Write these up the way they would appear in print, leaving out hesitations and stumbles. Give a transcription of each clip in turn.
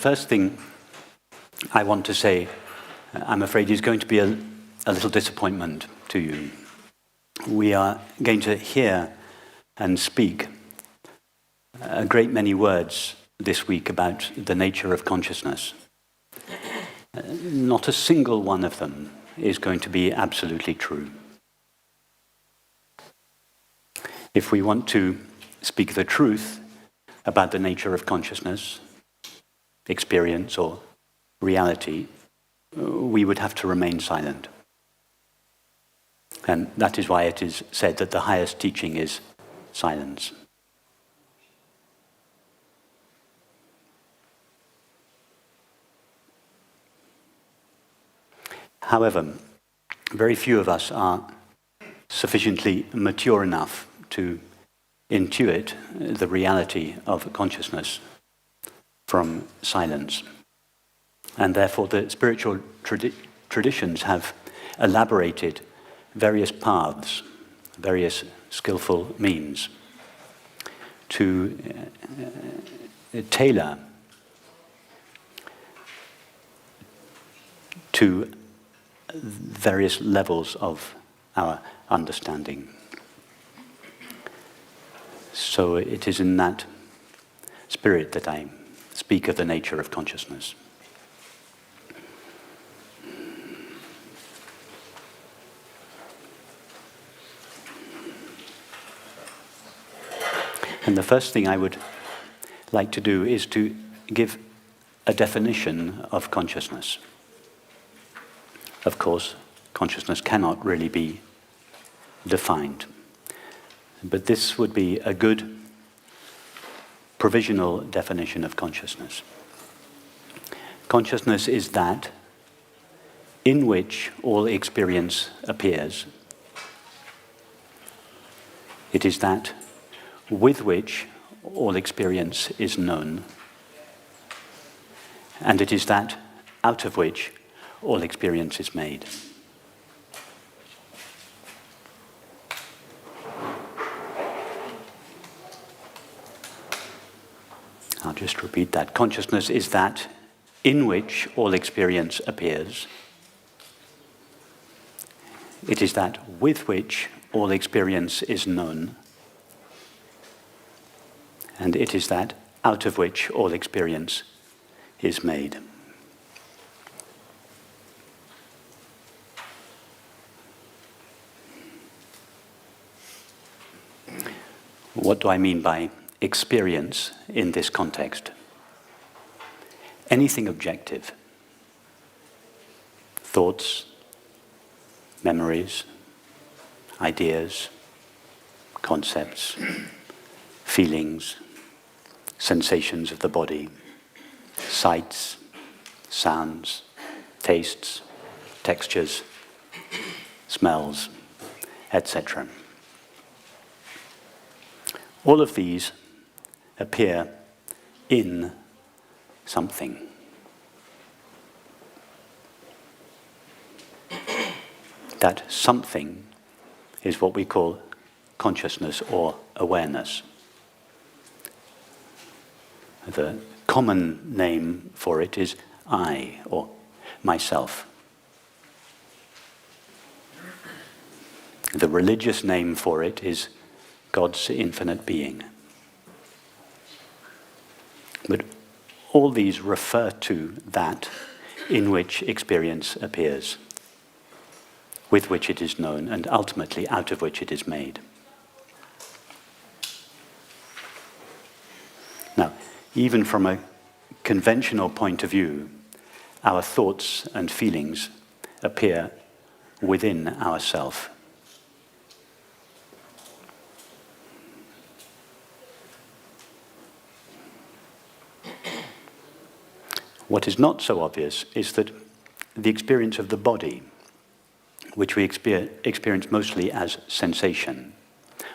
first thing I want to say, I'm afraid, is going to be a little disappointment to you. We are going to hear and speak a great many words this week about the nature of consciousness. Not a single one of them is going to be absolutely true. If we want to speak the truth about the nature of consciousness, experience, or reality, we would have to remain silent. And that is why it is said that the highest teaching is silence. However, very few of us are sufficiently mature enough to intuit the reality of consciousness from silence. And therefore the spiritual traditions have elaborated various paths, various skillful means to tailor to various levels of our understanding. So it is in that spirit that I speak of the nature of consciousness. And the first thing I would like to do is to give a definition of consciousness. Of course, consciousness cannot really be defined. But this would be a good provisional definition of consciousness. Consciousness is that in which all experience appears. It is that with which all experience is known. And it is that out of which all experience is made. I'll just repeat that. Consciousness is that in which all experience appears. It is that with which all experience is known. And it is that out of which all experience is made. What do I mean by experience in this context? Anything objective. Thoughts, memories, ideas, concepts, feelings, sensations of the body, sights, sounds, tastes, textures, smells, etc. All of these appear in something. That something is what we call consciousness or awareness. The common name for it is I, or myself. The religious name for it is God's infinite being. But all these refer to that in which experience appears, with which it is known, and ultimately out of which it is made. Now, even from a conventional point of view, our thoughts and feelings appear within ourself. What is not so obvious is that the experience of the body, which we experience mostly as sensation,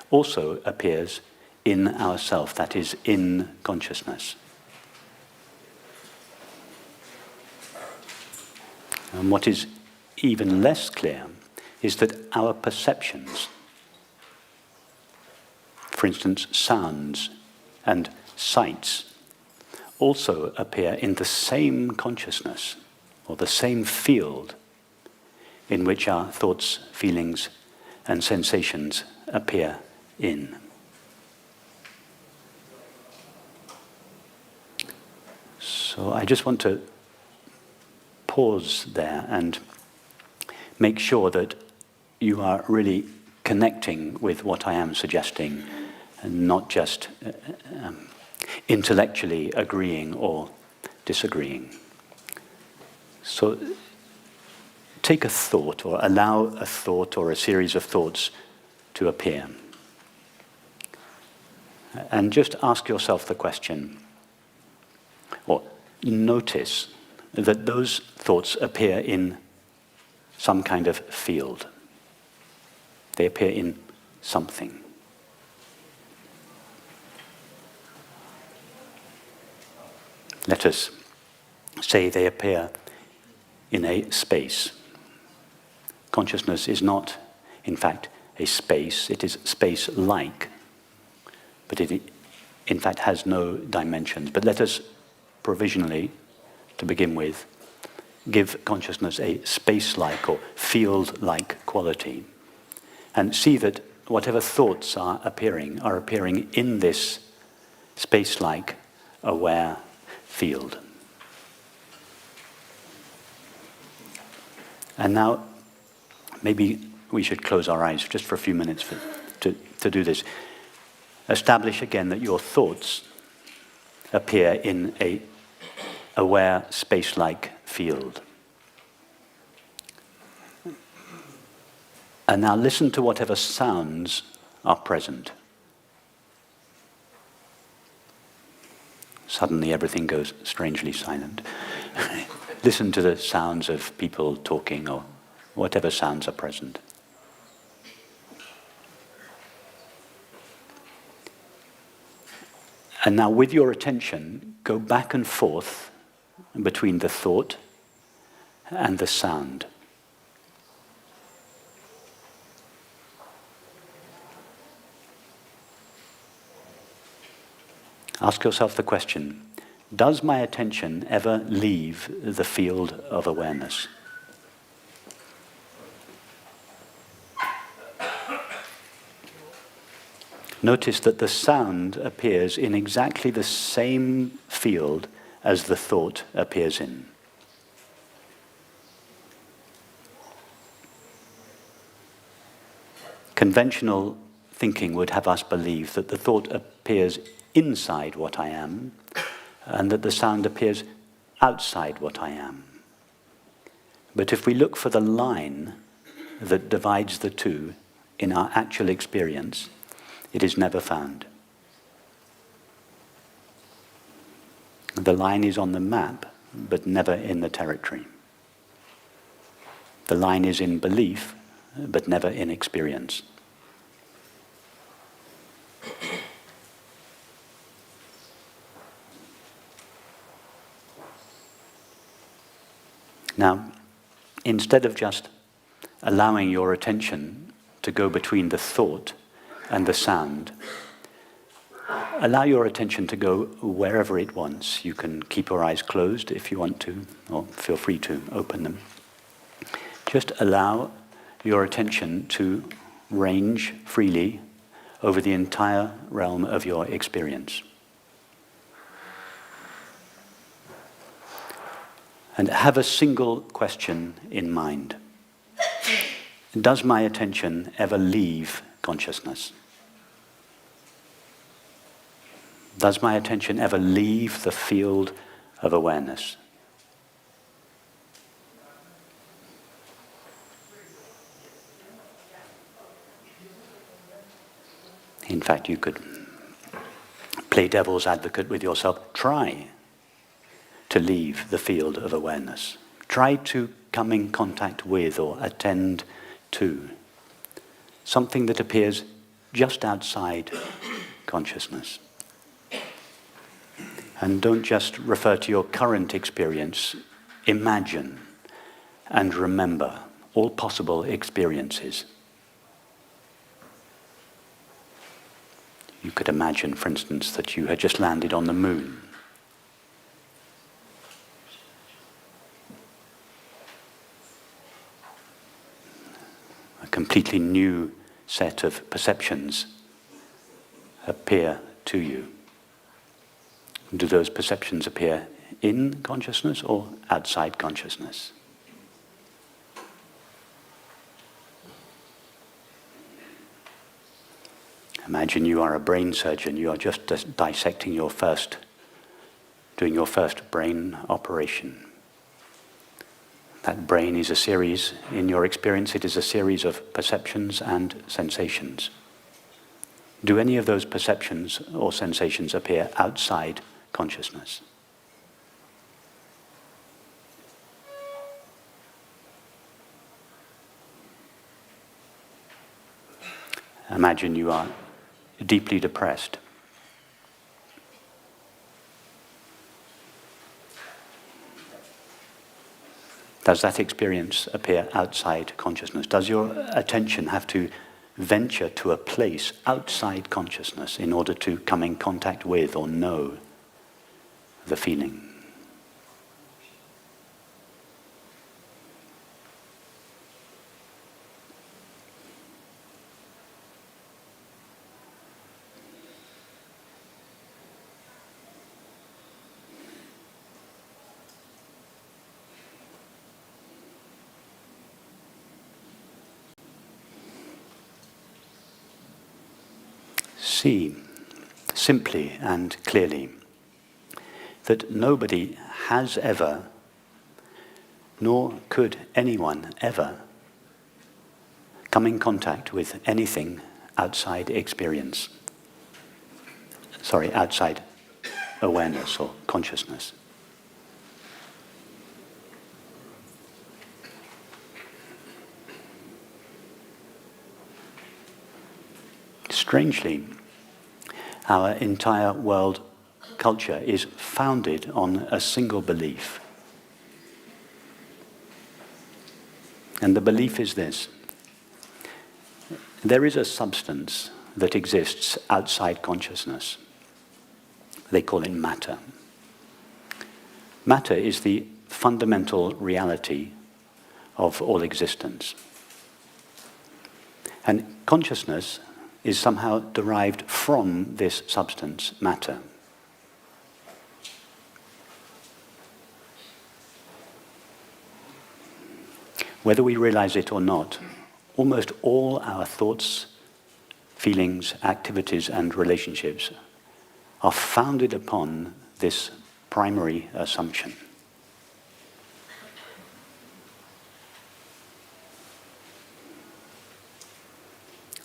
also appears in ourself, that is, in consciousness. And what is even less clear is that our perceptions, for instance, sounds and sights, also appear in the same consciousness or the same field in which our thoughts, feelings, and sensations appear in. So I just want to pause there and make sure that you are really connecting with what I am suggesting and not just intellectually agreeing or disagreeing. So take a thought or allow a thought or a series of thoughts to appear. And just ask yourself the question, or notice that those thoughts appear in some kind of field. They appear in something. Let us say they appear in a space. Consciousness is not, in fact, a space. It is space-like, but it, in fact, has no dimensions. But let us provisionally, to begin with, give consciousness a space-like or field-like quality, and see that whatever thoughts are appearing in this space-like, aware field. And now, maybe we should close our eyes just for a few minutes to do this. Establish again that your thoughts appear in a aware space-like field. And now listen to whatever sounds are present. Suddenly everything goes strangely silent. Listen to the sounds of people talking or whatever sounds are present. And now with your attention, go back and forth between the thought and the sound. Ask yourself the question, does my attention ever leave the field of awareness? Notice that the sound appears in exactly the same field as the thought appears in. Conventional thinking would have us believe that the thought appears inside what I am, and that the sound appears outside what I am. But if we look for the line that divides the two in our actual experience, it is never found. The line is on the map, but never in the territory. The line is in belief, but never in experience. Now, instead of just allowing your attention to go between the thought and the sound, allow your attention to go wherever it wants. You can keep your eyes closed if you want to, or feel free to open them. Just allow your attention to range freely over the entire realm of your experience. And have a single question in mind. Does my attention ever leave consciousness? Does my attention ever leave the field of awareness? In fact, you could play devil's advocate with yourself. Try to leave the field of awareness. Try to come in contact with or attend to something that appears just outside consciousness. And don't just refer to your current experience. Imagine and remember all possible experiences. You could imagine, for instance, that you had just landed on the moon. a completely new set of perceptions appear to you. Do those perceptions appear in consciousness or outside consciousness? Imagine you are a brain surgeon, you are just dissecting doing your first brain operation. That brain is a series, in your experience, it is a series of perceptions and sensations. Do any of those perceptions or sensations appear outside consciousness? Imagine you are deeply depressed. Does that experience appear outside consciousness? Does your attention have to venture to a place outside consciousness in order to come in contact with or know the feeling? See, simply and clearly, that nobody has ever, nor could anyone ever, come in contact with anything outside experience. Outside awareness or consciousness. Strangely, our entire world culture is founded on a single belief. And the belief is this: there is a substance that exists outside consciousness. They call it matter. Matter is the fundamental reality of all existence. And consciousness is somehow derived from this substance, matter. Whether we realize it or not, almost all our thoughts, feelings, activities, and relationships are founded upon this primary assumption.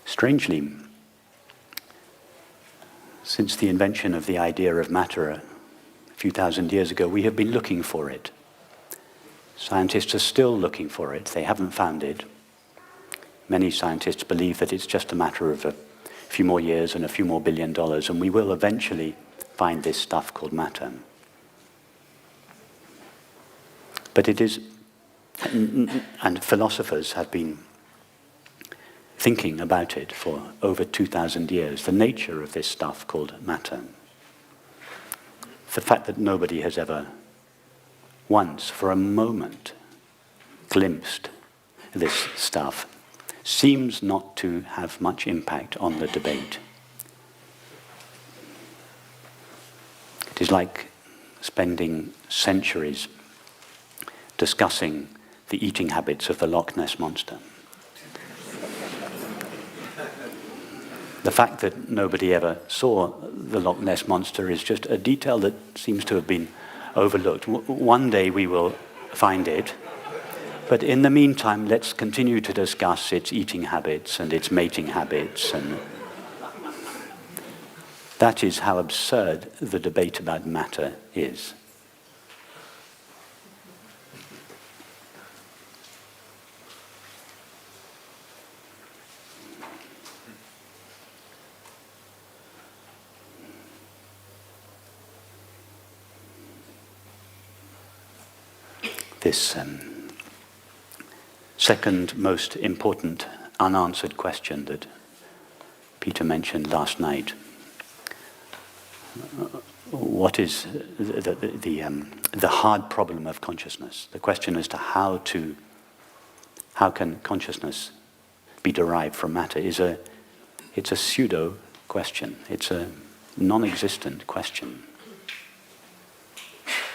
Strangely, since the invention of the idea of matter a few thousand years ago, we have been looking for it. Scientists are still looking for it. They haven't found it. Many scientists believe that it's just a matter of a few more years and a few more $1 billion, and we will eventually find this stuff called matter. But it is, and philosophers have been thinking about it for over 2,000 years, the nature of this stuff called matter. The fact that nobody has ever once, for a moment, glimpsed this stuff seems not to have much impact on the debate. It is like spending centuries discussing the eating habits of the Loch Ness Monster. The fact that nobody ever saw the Loch Ness Monster is just a detail that seems to have been overlooked. One day we will find it, but in the meantime, let's continue to discuss its eating habits and its mating habits, and that is how absurd the debate about matter is. This second most important unanswered question that Peter mentioned last night. What is the hard problem of consciousness? The question as to how can consciousness be derived from matter it's a pseudo question. It's a non-existent question.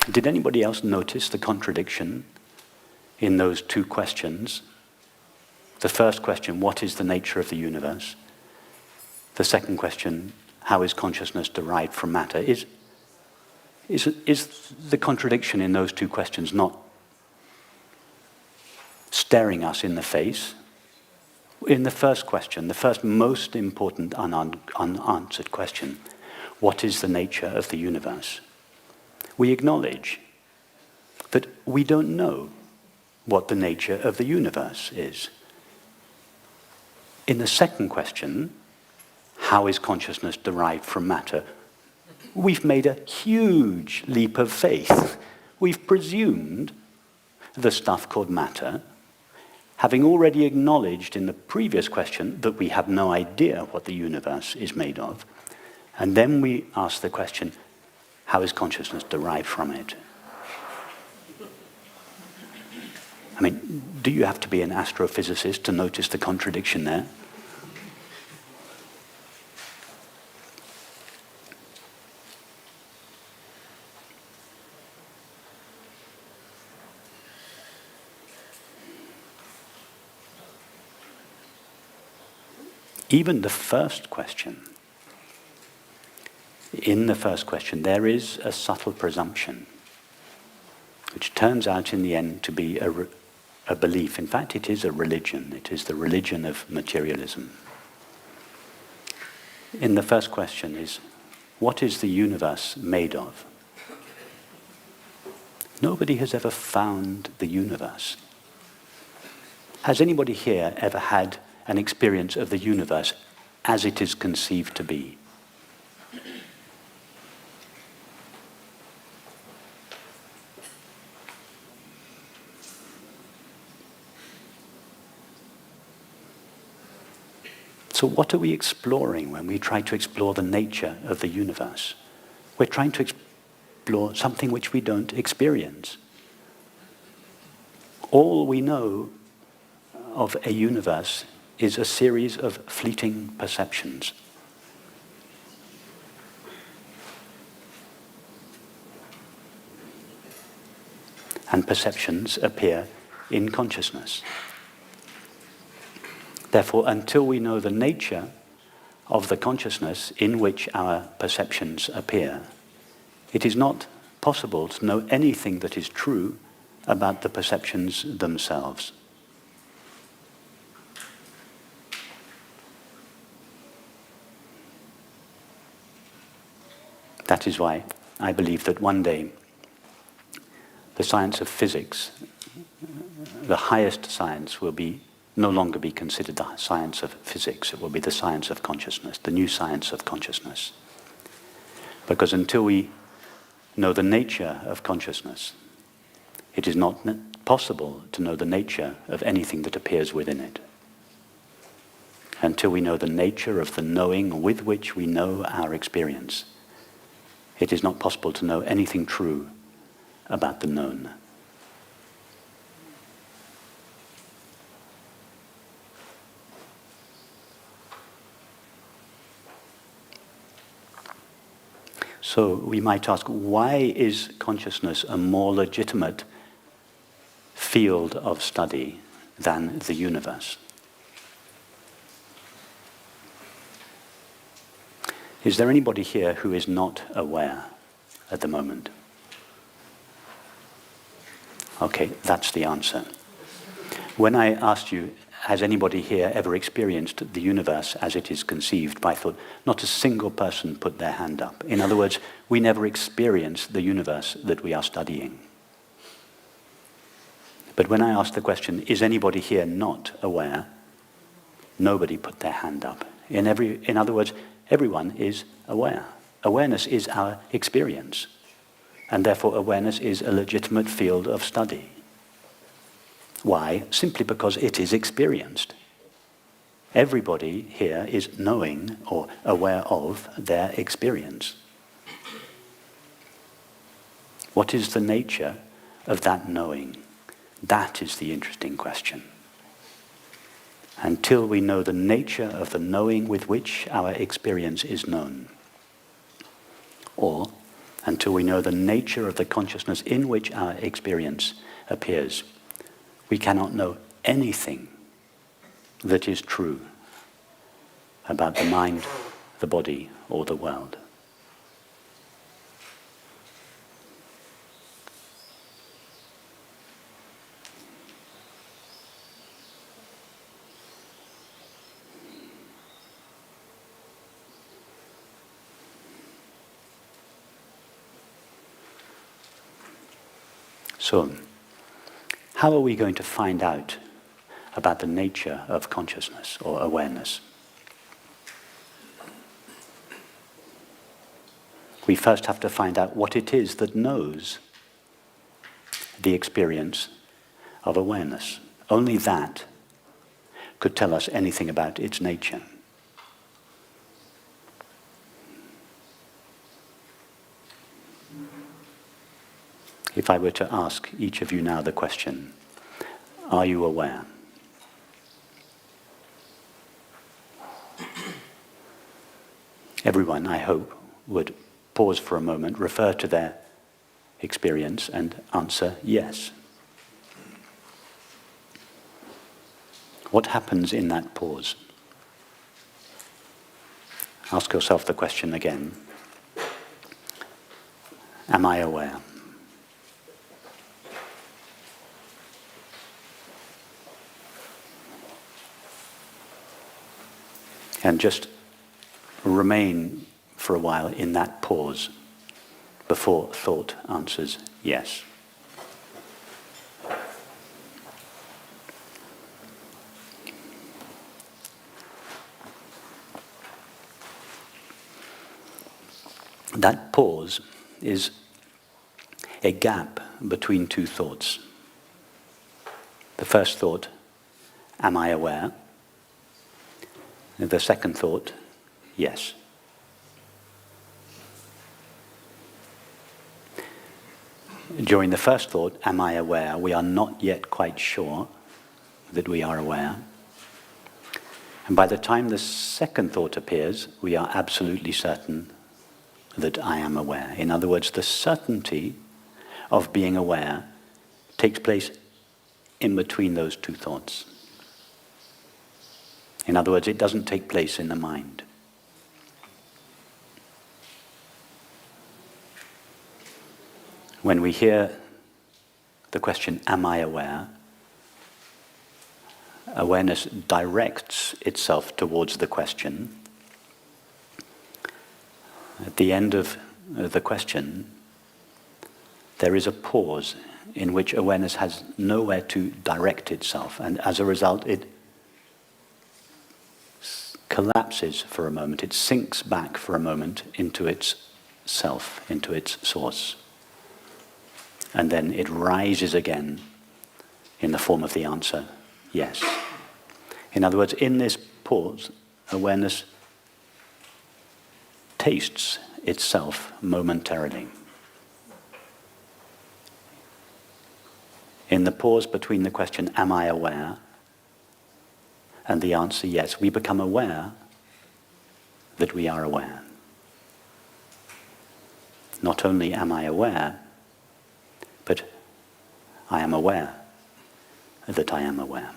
Did anybody else notice the contradiction in those two questions? The first question, what is the nature of the universe? The second question, how is consciousness derived from matter? Is the contradiction in those two questions not staring us in the face? In the first question, the first most important unanswered question, what is the nature of the universe? We acknowledge that we don't know what the nature of the universe is. In the second question, how is consciousness derived from matter? We've made a huge leap of faith. We've presumed the stuff called matter, having already acknowledged in the previous question that we have no idea what the universe is made of. And then we ask the question, how is consciousness derived from it? I mean, do you have to be an astrophysicist to notice the contradiction there? Even the first question, in the first question, there is a subtle presumption, which turns out in the end to be a belief. In fact, it is a religion. It is the religion of materialism. In the first question is, what is the universe made of? Nobody has ever found the universe. Has anybody here ever had an experience of the universe as it is conceived to be? So what are we exploring when we try to explore the nature of the universe? We're trying to explore something which we don't experience. All we know of a universe is a series of fleeting perceptions. And perceptions appear in consciousness. Therefore, until we know the nature of the consciousness in which our perceptions appear, it is not possible to know anything that is true about the perceptions themselves. That is why I believe that one day the science of physics, the highest science, will no longer be considered the science of physics. It will be the science of consciousness, the new science of consciousness. Because until we know the nature of consciousness, it is not possible to know the nature of anything that appears within it. Until we know the nature of the knowing with which we know our experience, it is not possible to know anything true about the known. So we might ask, why is consciousness a more legitimate field of study than the universe? Is there anybody here who is not aware at the moment? Okay, that's the answer. When I asked you, has anybody here ever experienced the universe as it is conceived, I thought not a single person put their hand up. In other words, we never experience the universe that we are studying. But when I asked the question, is anybody here not aware? Nobody put their hand up. In other words, everyone is aware. Awareness is our experience. And therefore awareness is a legitimate field of study. Why? Simply because it is experienced. Everybody here is knowing or aware of their experience. What is the nature of that knowing? That is the interesting question. until we know the nature of the knowing with which our experience is known, or until we know the nature of the consciousness in which our experience appears, we cannot know anything that is true about the mind, the body, or the world. So, how are we going to find out about the nature of consciousness or awareness? We first have to find out what it is that knows the experience of awareness. Only that could tell us anything about its nature. If I were to ask each of you now the question, are you aware? Everyone, I hope, would pause for a moment, refer to their experience and answer yes. What happens in that pause? Ask yourself the question again. Am I aware? And just remain for a while in that pause before thought answers yes. That pause is a gap between two thoughts. The first thought, am I aware? The second thought, yes. During the first thought, am I aware, we are not yet quite sure that we are aware. And by the time the second thought appears, we are absolutely certain that I am aware. In other words, the certainty of being aware takes place in between those two thoughts. In other words, it doesn't take place in the mind. When we hear the question, am I aware? Awareness directs itself towards the question. At the end of the question, there is a pause in which awareness has nowhere to direct itself, and as a result it collapses for a moment, it sinks back for a moment into its self, into its source. And then it rises again in the form of the answer, yes. In other words, in this pause, awareness tastes itself momentarily. In the pause between the question, am I aware? And the answer, yes, we become aware that we are aware. Not only am I aware, but I am aware that I am aware.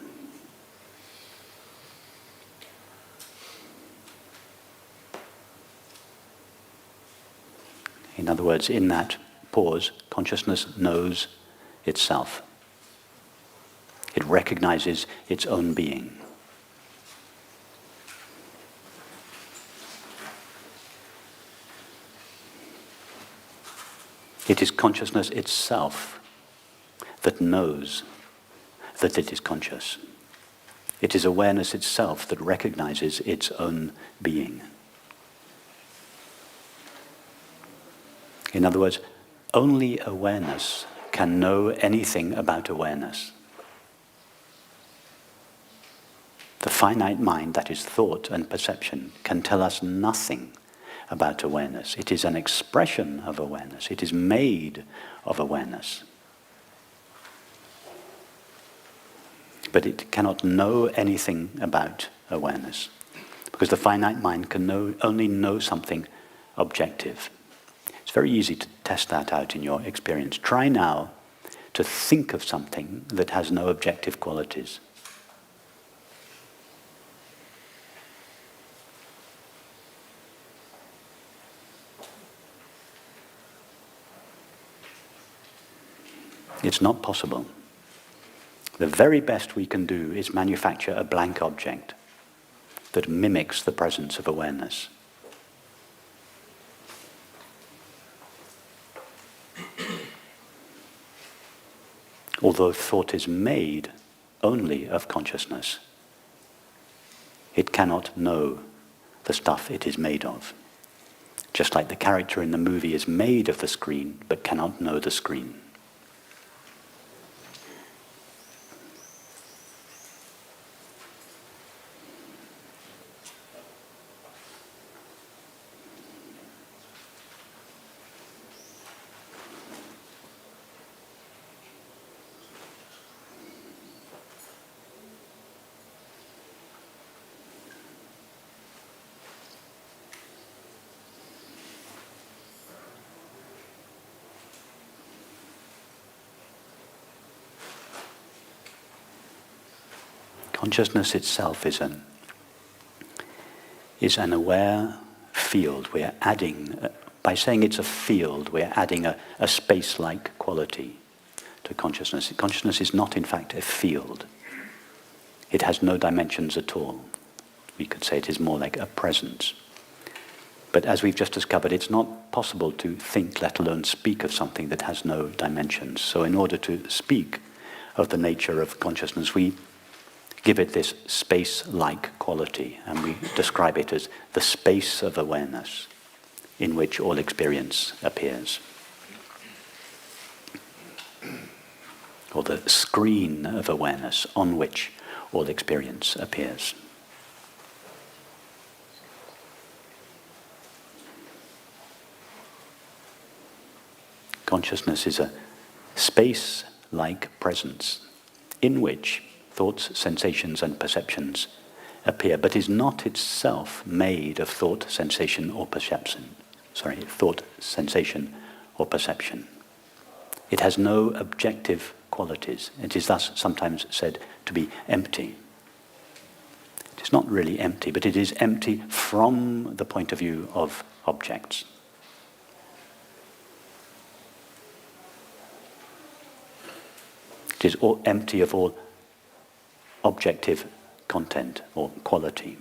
In other words, in that pause, consciousness knows itself. It recognizes its own being. It is consciousness itself that knows that it is conscious. It is awareness itself that recognizes its own being. In other words, only awareness can know anything about awareness. The finite mind, that is thought and perception, can tell us nothing about awareness. It is an expression of awareness. It is made of awareness. But it cannot know anything about awareness, because the finite mind can only know something objective. It's very easy to test that out in your experience. Try now to think of something that has no objective qualities. It's not possible. The very best we can do is manufacture a blank object that mimics the presence of awareness. Although thought is made only of consciousness, it cannot know the stuff it is made of. Just like the character in the movie is made of the screen, but cannot know the screen. Consciousness itself is an aware field. We're adding, by saying it's a field, we're adding a space-like quality to consciousness. Consciousness is not, in fact, a field. It has no dimensions at all. We could say it is more like a presence. But as we've just discovered, it's not possible to think, let alone speak, of something that has no dimensions. So in order to speak of the nature of consciousness, we give it this space-like quality, and we describe it as the space of awareness in which all experience appears. Or the screen of awareness on which all experience appears. Consciousness is a space-like presence in which thoughts, sensations, and perceptions appear, but is not itself made of thought, sensation, or perception. Thought, sensation, or perception. It has no objective qualities. It is thus sometimes said to be empty. It is not really empty, but it is empty from the point of view of objects. It is all empty of all objective content or quality.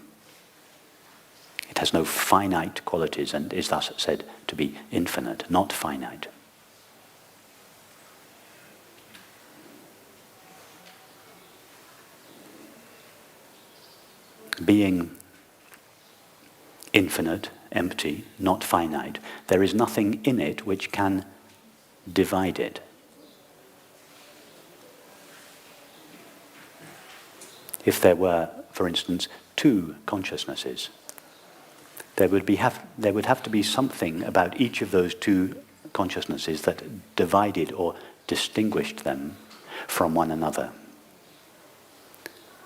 It has no finite qualities and is thus said to be infinite, not finite. Being infinite, empty, not finite, there is nothing in it which can divide it. If there were, for instance, two consciousnesses, there would have to be something about each of those two consciousnesses that divided or distinguished them from one another.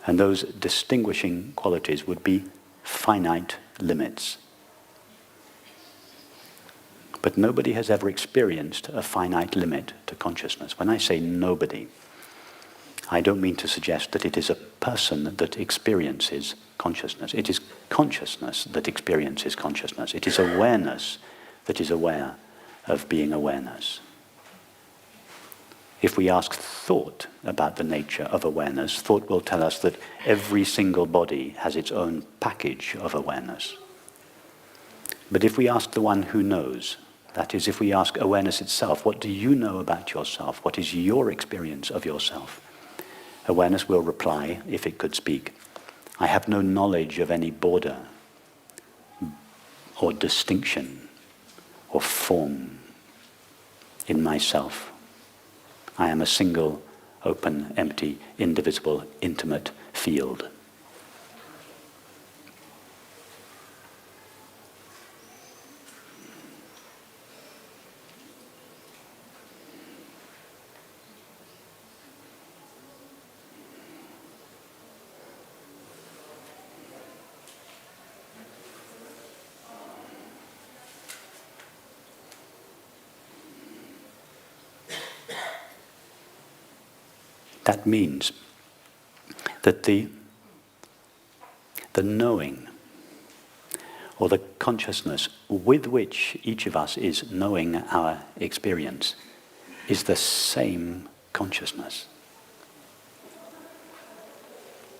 And those distinguishing qualities would be finite limits. But nobody has ever experienced a finite limit to consciousness. When I say nobody, I don't mean to suggest that it is a person that experiences consciousness. It is consciousness that experiences consciousness. It is awareness that is aware of being awareness. If we ask thought about the nature of awareness, thought will tell us that every single body has its own package of awareness. But if we ask the one who knows, that is, if we ask awareness itself, what do you know about yourself? What is your experience of yourself? Awareness will reply, if it could speak, I have no knowledge of any border or distinction or form in myself. I am a single, open, empty, indivisible, intimate field. That means that the knowing, or the consciousness with which each of us is knowing our experience, is the same consciousness.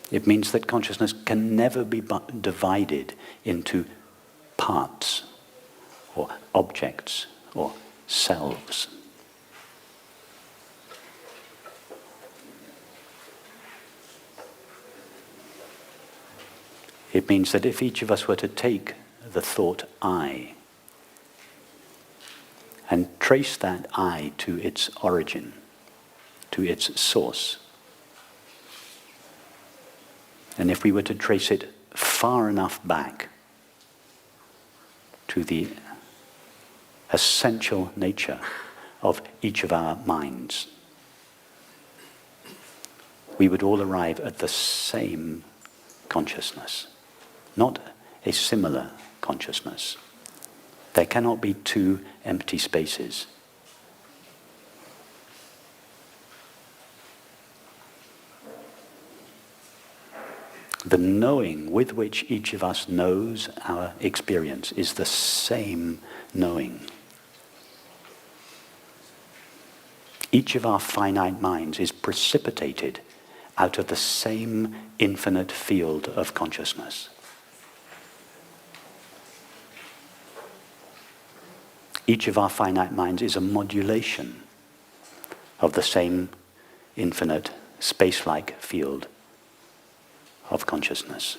It means that consciousness can never be divided into parts, or objects, or selves. It means that if each of us were to take the thought I and trace that I to its origin, to its source, and if we were to trace it far enough back to the essential nature of each of our minds, we would all arrive at the same consciousness, not a similar consciousness. There cannot be two empty spaces. The knowing with which each of us knows our experience is the same knowing. Each of our finite minds is precipitated out of the same infinite field of consciousness. Each of our finite minds is a modulation of the same infinite space-like field of consciousness.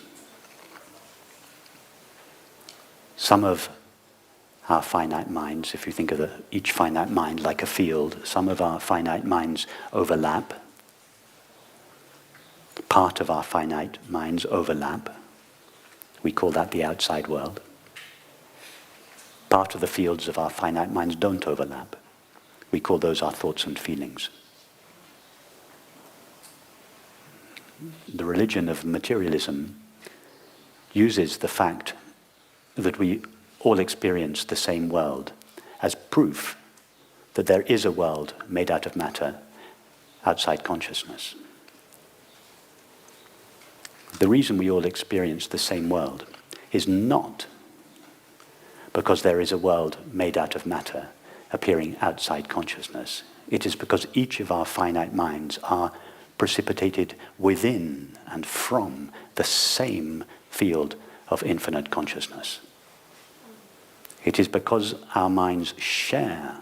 Some of our finite minds, if you think of each finite mind like a field, some of our finite minds overlap. Part of our finite minds overlap. We call that the outside world. Part of the fields of our finite minds don't overlap. We call those our thoughts and feelings. The religion of materialism uses the fact that we all experience the same world as proof that there is a world made out of matter outside consciousness. The reason we all experience the same world is not because there is a world made out of matter appearing outside consciousness. It is because each of our finite minds are precipitated within and from the same field of infinite consciousness. It is because our minds share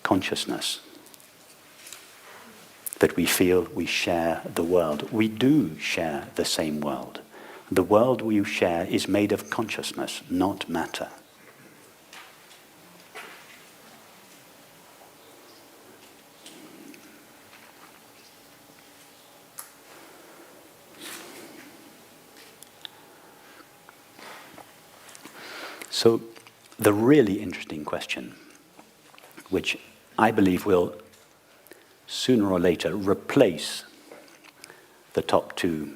consciousness that we feel we share the world. We do share the same world. The world we share is made of consciousness, not matter. So, the really interesting question, which I believe will sooner or later replace the top two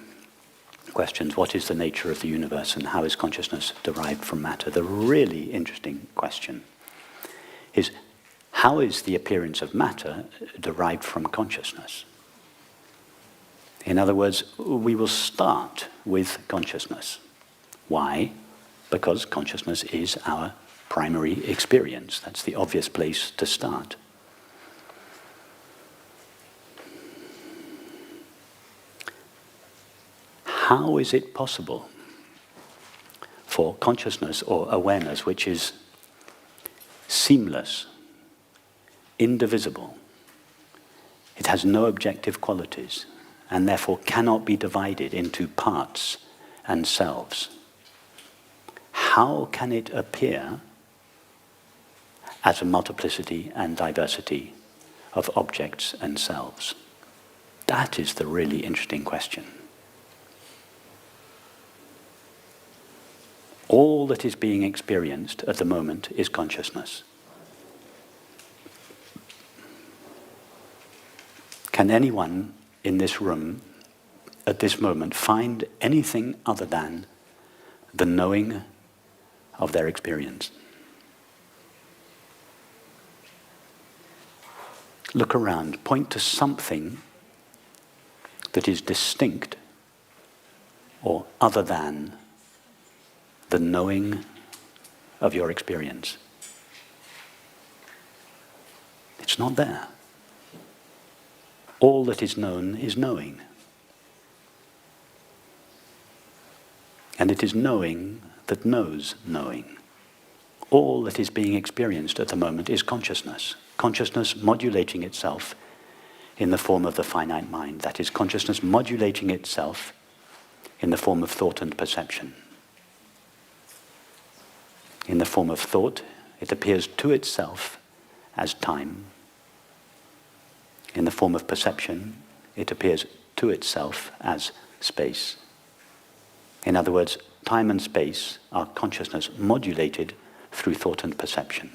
questions, what is the nature of the universe and how is consciousness derived from matter? The really interesting question is, how is the appearance of matter derived from consciousness? In other words, we will start with consciousness. Why? Because consciousness is our primary experience. That's the obvious place to start. How is it possible for consciousness or awareness, which is seamless, indivisible, it has no objective qualities, and therefore cannot be divided into parts and selves? How can it appear as a multiplicity and diversity of objects and selves? That is the really interesting question. All that is being experienced at the moment is consciousness. Can anyone in this room at this moment find anything other than the knowing of their experience? look around, point to something that is distinct or other than the knowing of your experience. It's not there. All that is known is knowing. And it is knowing that knows knowing. All that is being experienced at the moment is consciousness. Consciousness modulating itself in the form of the finite mind. That is, consciousness modulating itself in the form of thought and perception. In the form of thought, it appears to itself as time. In the form of perception, it appears to itself as space. In other words, time and space are consciousness modulated through thought and perception.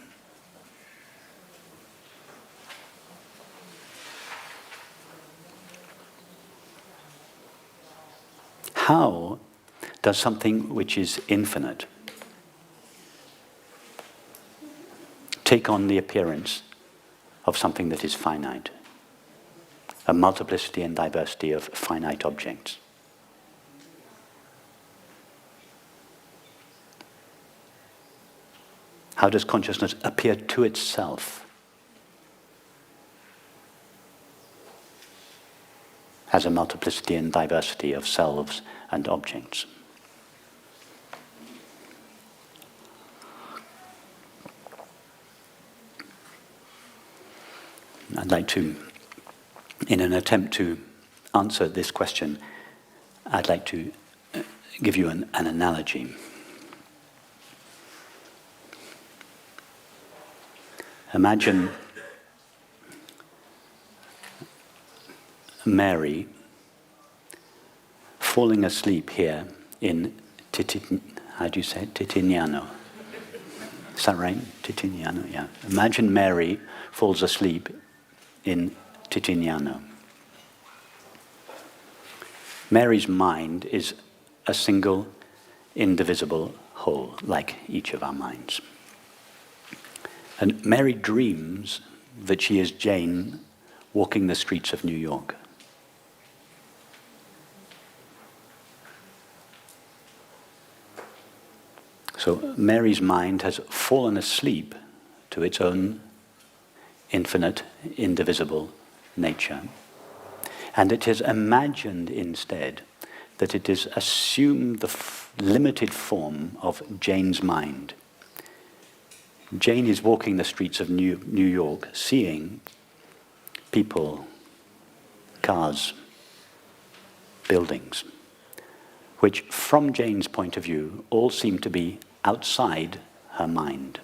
How does something which is infinite take on the appearance of something that is finite? A multiplicity and diversity of finite objects. How does consciousness appear to itself as a multiplicity and diversity of selves and objects? I'd like to, in an attempt to answer this question, I'd like to give you an analogy. Imagine Mary falling asleep here in Titignano. Is that right? Titignano, yeah. Imagine Mary falls asleep in Titignano. Mary's mind is a single, indivisible whole, like each of our minds. And Mary dreams that she is Jane walking the streets of New York. So Mary's mind has fallen asleep to its own infinite, indivisible nature. And it has imagined instead that it is assumed the limited form of Jane's mind. Jane is walking the streets of New York, seeing people, cars, buildings, which from Jane's point of view all seem to be outside her mind.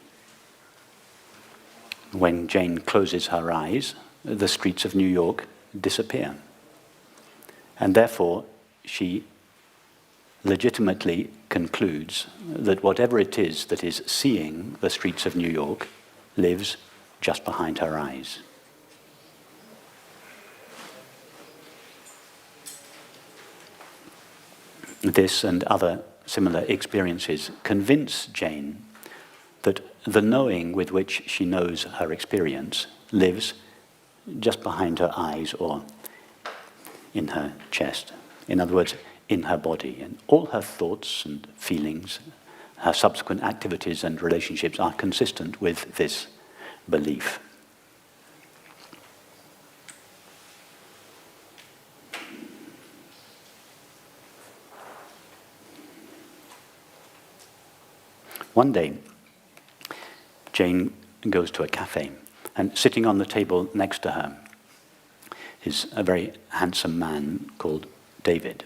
When Jane closes her eyes, the streets of New York disappear. And therefore, she legitimately concludes that whatever it is that is seeing the streets of New York lives just behind her eyes. This and other similar experiences convince Jane that the knowing with which she knows her experience lives just behind her eyes or in her chest. In other words, in her body. And all her thoughts and feelings, her subsequent activities and relationships are consistent with this belief. One day, Jane goes to a cafe, and sitting on the table next to her is a very handsome man called David.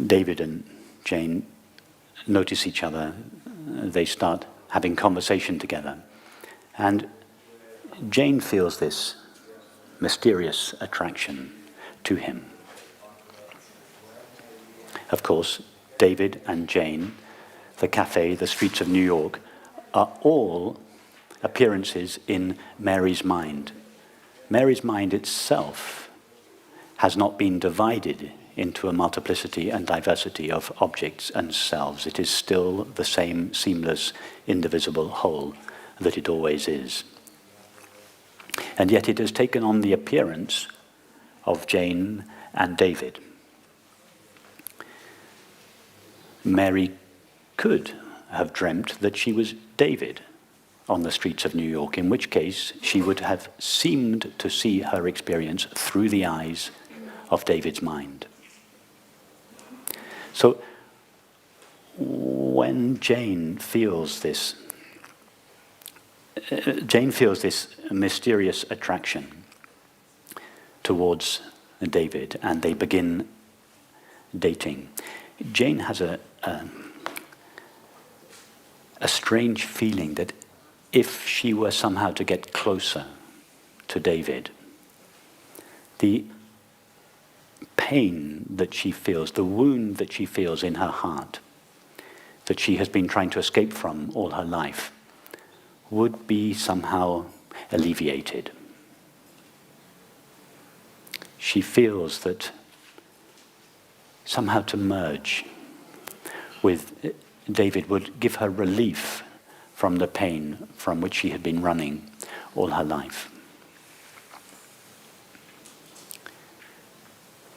David and Jane notice each other. They start having conversation together. And Jane feels this mysterious attraction to him. Of course, David and Jane, the cafe, the streets of New York, are all appearances in Mary's mind. Mary's mind itself has not been divided into a multiplicity and diversity of objects and selves. It is still the same seamless, indivisible whole that it always is. And yet it has taken on the appearance of Jane and David. Mary could have dreamt that she was David on the streets of New York, in which case she would have seemed to see her experience through the eyes of David's mind. So when Jane feels this mysterious attraction towards David, and they begin dating, Jane has a strange feeling that if she were somehow to get closer to David, the pain that she feels, the wound that she feels in her heart, that she has been trying to escape from all her life, would be somehow alleviated. She feels that somehow to merge with David would give her relief from the pain from which she had been running all her life.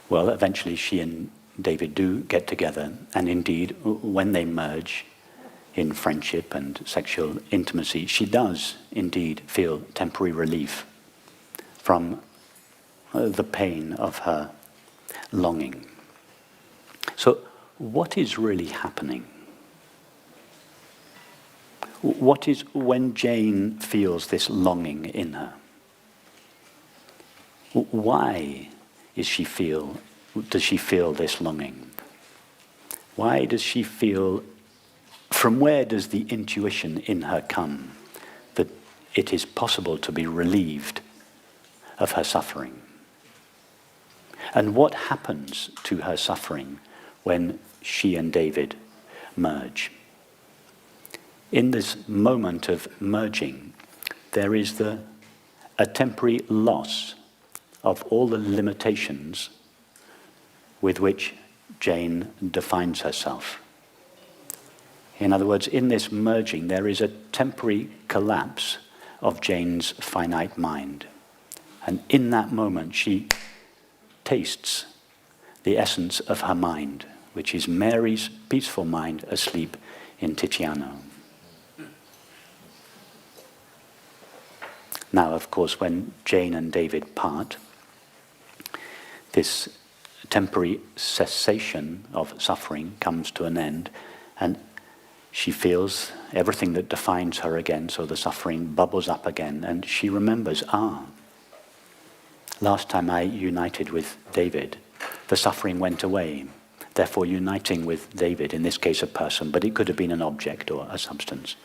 Well, eventually she and David do get together, and indeed, when they merge in friendship and sexual intimacy, she does indeed feel temporary relief from the pain of her longing. So, what is really happening? What is when Jane feels this longing in her? Why does she feel this longing? Why does she feel, from where does the intuition in her come that it is possible to be relieved of her suffering? And what happens to her suffering when she and David merge? In this moment of merging, there is a temporary loss of all the limitations with which Jane defines herself. In other words, in this merging, there is a temporary collapse of Jane's finite mind. And in that moment, she tastes the essence of her mind, which is Mary's peaceful mind asleep in Titiano. Now, of course, when Jane and David part, this temporary cessation of suffering comes to an end, and she feels everything that defines her again, so the suffering bubbles up again, and she remembers, last time I united with David, the suffering went away. Therefore, uniting with David, in this case a person, but it could have been an object or a substance.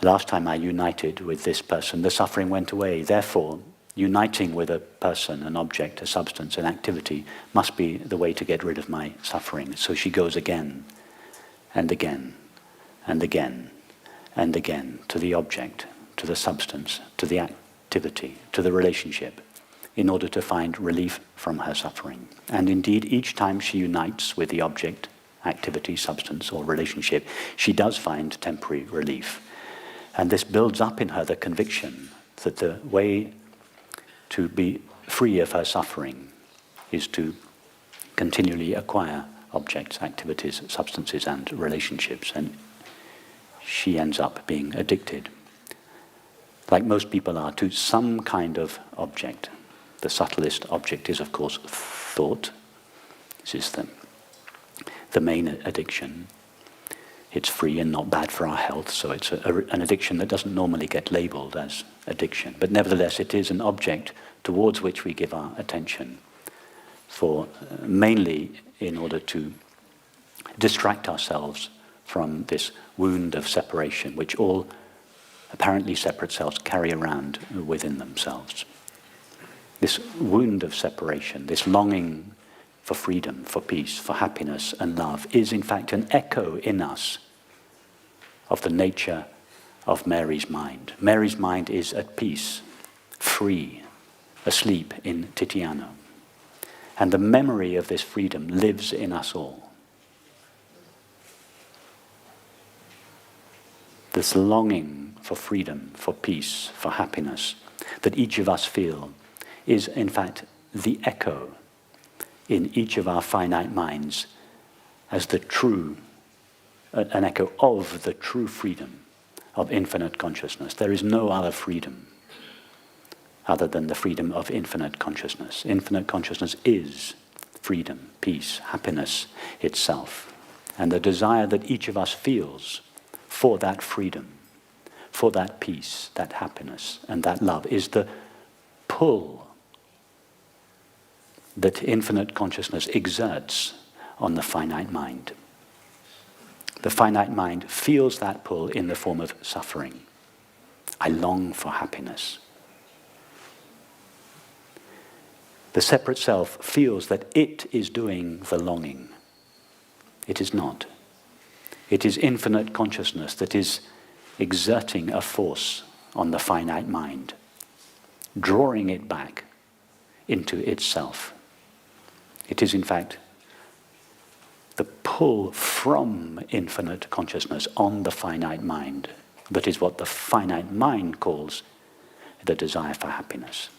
Last time I united with this person, the suffering went away. Therefore, uniting with a person, an object, a substance, an activity must be the way to get rid of my suffering. So she goes again and again and again and again to the object, to the substance, to the activity, to the relationship, in order to find relief from her suffering. And indeed, each time she unites with the object, activity, substance, or relationship, she does find temporary relief. And this builds up in her the conviction that the way to be free of her suffering is to continually acquire objects, activities, substances, and relationships. And she ends up being addicted, like most people are, to some kind of object. The subtlest object is, of course, thought. This is the main addiction. It's free and not bad for our health, so it's an addiction that doesn't normally get labeled as addiction. But nevertheless, it is an object towards which we give our attention, for mainly in order to distract ourselves from this wound of separation, which all apparently separate selves carry around within themselves. This wound of separation, this longing for freedom, for peace, for happiness and love, is in fact an echo in us of the nature of Mary's mind. Mary's mind is at peace, free, asleep in Titiano. And the memory of this freedom lives in us all. This longing for freedom, for peace, for happiness that each of us feel is in fact the echo in each of our finite minds as the true, an echo of the true freedom of infinite consciousness. There is no other freedom other than the freedom of infinite consciousness. Infinite consciousness is freedom, peace, happiness itself. And the desire that each of us feels for that freedom, for that peace, that happiness, and that love is the pull that infinite consciousness exerts on the finite mind. The finite mind feels that pull in the form of suffering. I long for happiness. The separate self feels that it is doing the longing. It is not. It is infinite consciousness that is exerting a force on the finite mind, drawing it back into itself. It is in fact the pull from infinite consciousness on the finite mind that is what the finite mind calls the desire for happiness.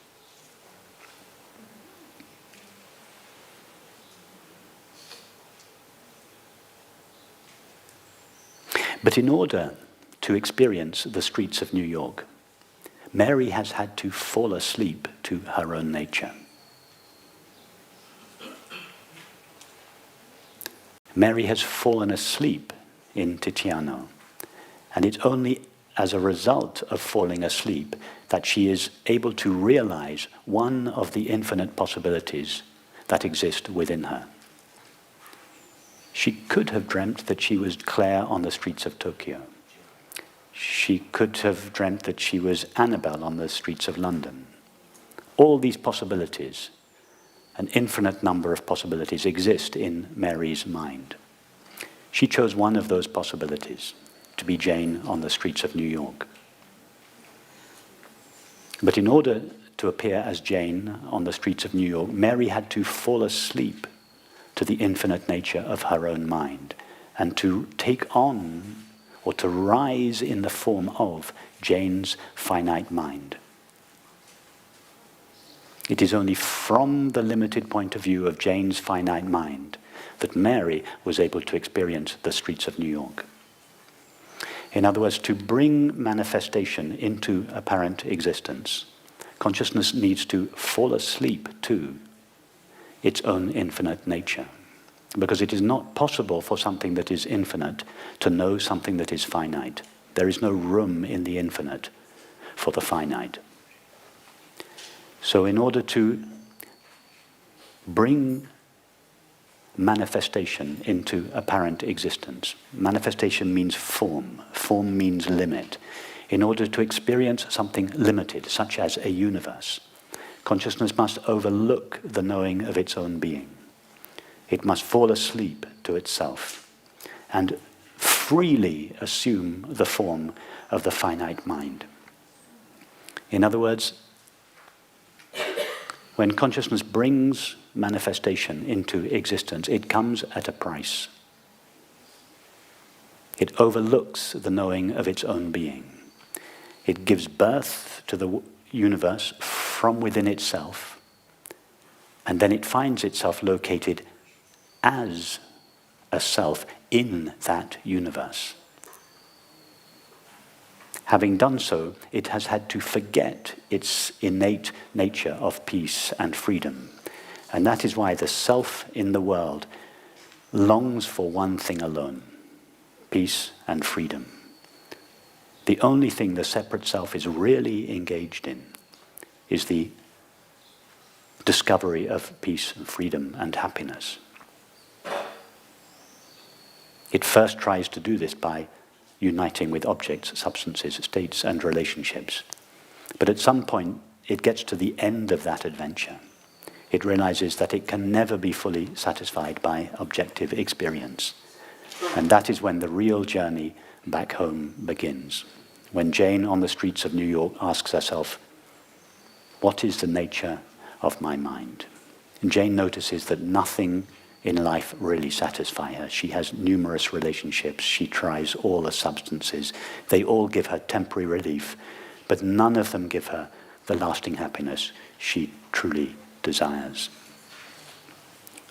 But in order to experience the streets of New York, Mary has had to fall asleep to her own nature. Mary has fallen asleep in Tiziano, and it's only as a result of falling asleep that she is able to realize one of the infinite possibilities that exist within her. She could have dreamt that she was Claire on the streets of Tokyo. She could have dreamt that she was Annabelle on the streets of London. All these possibilities, an infinite number of possibilities, exist in Mary's mind. She chose one of those possibilities, to be Jane on the streets of New York. But in order to appear as Jane on the streets of New York, Mary had to fall asleep to the infinite nature of her own mind and to take on or to rise in the form of Jane's finite mind. It is only from the limited point of view of Jane's finite mind that Mary was able to experience the streets of New York. In other words, to bring manifestation into apparent existence, consciousness needs to fall asleep to its own infinite nature. Because it is not possible for something that is infinite to know something that is finite. There is no room in the infinite for the finite. So in order to bring manifestation into apparent existence, manifestation means form. Form means limit. In order to experience something limited, such as a universe, consciousness must overlook the knowing of its own being. It must fall asleep to itself and freely assume the form of the finite mind. In other words, when consciousness brings manifestation into existence, it comes at a price. It overlooks the knowing of its own being. It gives birth to the universe from within itself, and then it finds itself located as a self in that universe. Having done so, it has had to forget its innate nature of peace and freedom. And that is why the self in the world longs for one thing alone: peace and freedom. The only thing the separate self is really engaged in is the discovery of peace and freedom and happiness. It first tries to do this by uniting with objects, substances, states, and relationships. But at some point, it gets to the end of that adventure. It realizes that it can never be fully satisfied by objective experience. And that is when the real journey back home begins. When Jane on the streets of New York asks herself, what is the nature of my mind? And Jane notices that nothing in life really satisfy her. She has numerous relationships. She tries all the substances. They all give her temporary relief, but none of them give her the lasting happiness she truly desires.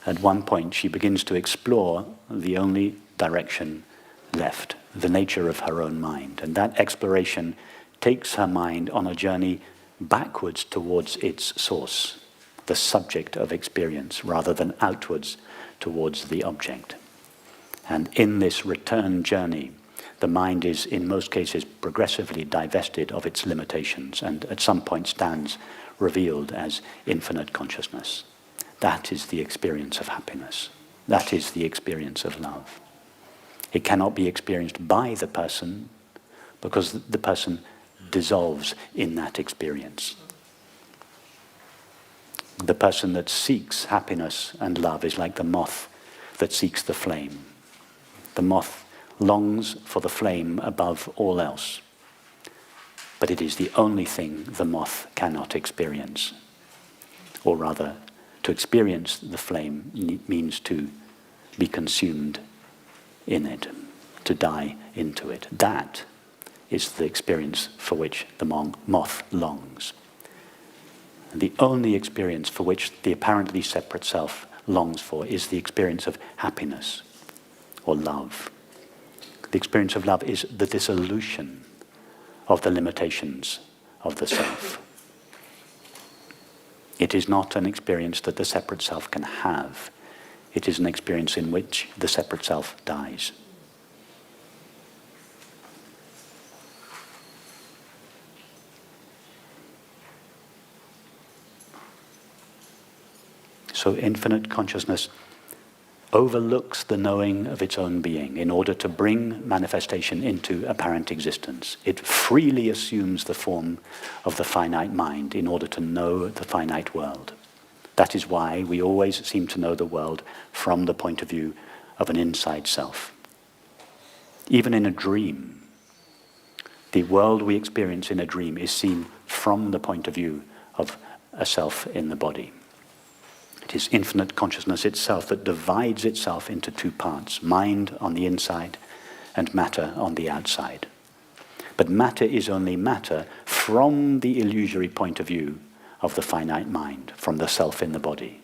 At one point, she begins to explore the only direction left, the nature of her own mind. And that exploration takes her mind on a journey backwards towards its source, the subject of experience, rather than outwards towards the object. And in this return journey, the mind is, in most cases, progressively divested of its limitations and at some point stands revealed as infinite consciousness. That is the experience of happiness. That is the experience of love. It cannot be experienced by the person because the person dissolves in that experience. The person that seeks happiness and love is like the moth that seeks the flame. The moth longs for the flame above all else, but it is the only thing the moth cannot experience. Or rather, to experience the flame means to be consumed in it, to die into it. That is the experience for which the moth longs. And the only experience for which the apparently separate self longs for is the experience of happiness or love. The experience of love is the dissolution of the limitations of the self. It is not an experience that the separate self can have. It is an experience in which the separate self dies. So infinite consciousness overlooks the knowing of its own being in order to bring manifestation into apparent existence. It freely assumes the form of the finite mind in order to know the finite world. That is why we always seem to know the world from the point of view of an inside self. Even in a dream, the world we experience in a dream is seen from the point of view of a self in the body. It is infinite consciousness itself that divides itself into two parts, mind on the inside and matter on the outside. But matter is only matter from the illusory point of view of the finite mind, from the self in the body.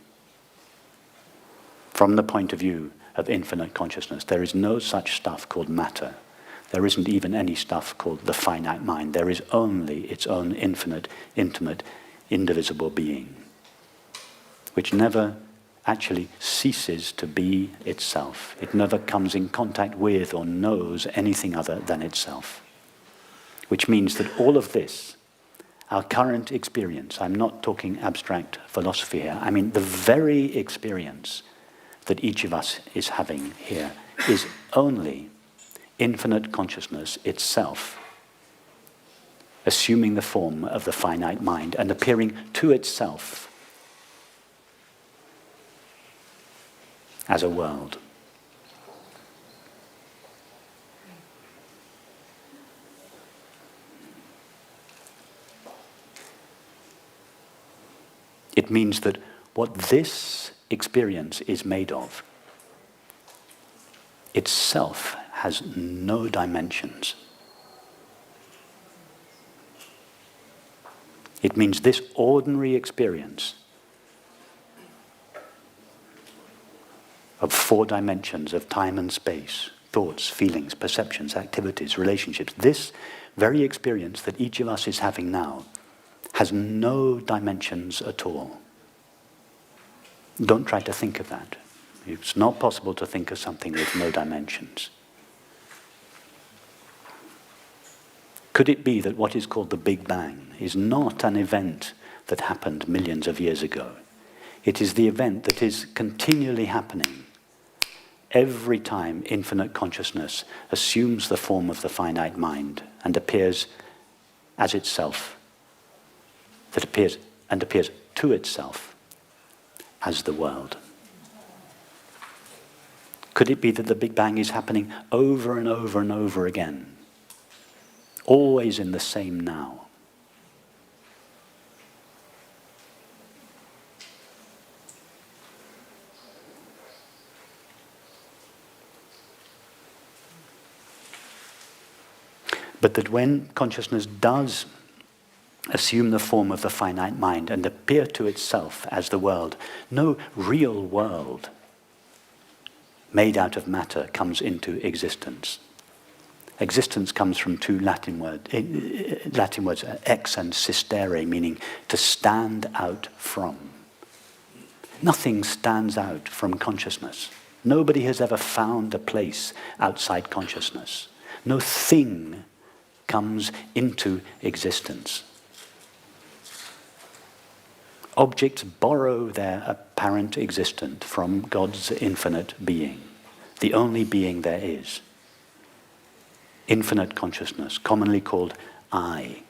From the point of view of infinite consciousness, there is no such stuff called matter. There isn't even any stuff called the finite mind. There is only its own infinite, intimate, indivisible being, which never actually ceases to be itself. It never comes in contact with or knows anything other than itself. Which means that all of this, our current experience, I'm not talking abstract philosophy here, I mean the very experience that each of us is having here is only infinite consciousness itself, assuming the form of the finite mind and appearing to itself as a world. It means that what this experience is made of itself has no dimensions. It means this ordinary experience of four dimensions of time and space, thoughts, feelings, perceptions, activities, relationships, this very experience that each of us is having now has no dimensions at all. Don't try to think of that. It's not possible to think of something with no dimensions. Could it be that what is called the Big Bang is not an event that happened millions of years ago? It is the event that is continually happening every time infinite consciousness assumes the form of the finite mind and appears as itself, that appears to itself as the world. Could it be that the Big Bang is happening over and over and over again, always in the same now? But that when consciousness does assume the form of the finite mind and appear to itself as the world, no real world made out of matter comes into existence. Existence comes from two Latin words, ex and sistere, meaning to stand out from. Nothing stands out from consciousness. Nobody has ever found a place outside consciousness. No thing comes into existence. Objects borrow their apparent existence from God's infinite being, the only being there is. Infinite consciousness, commonly called I.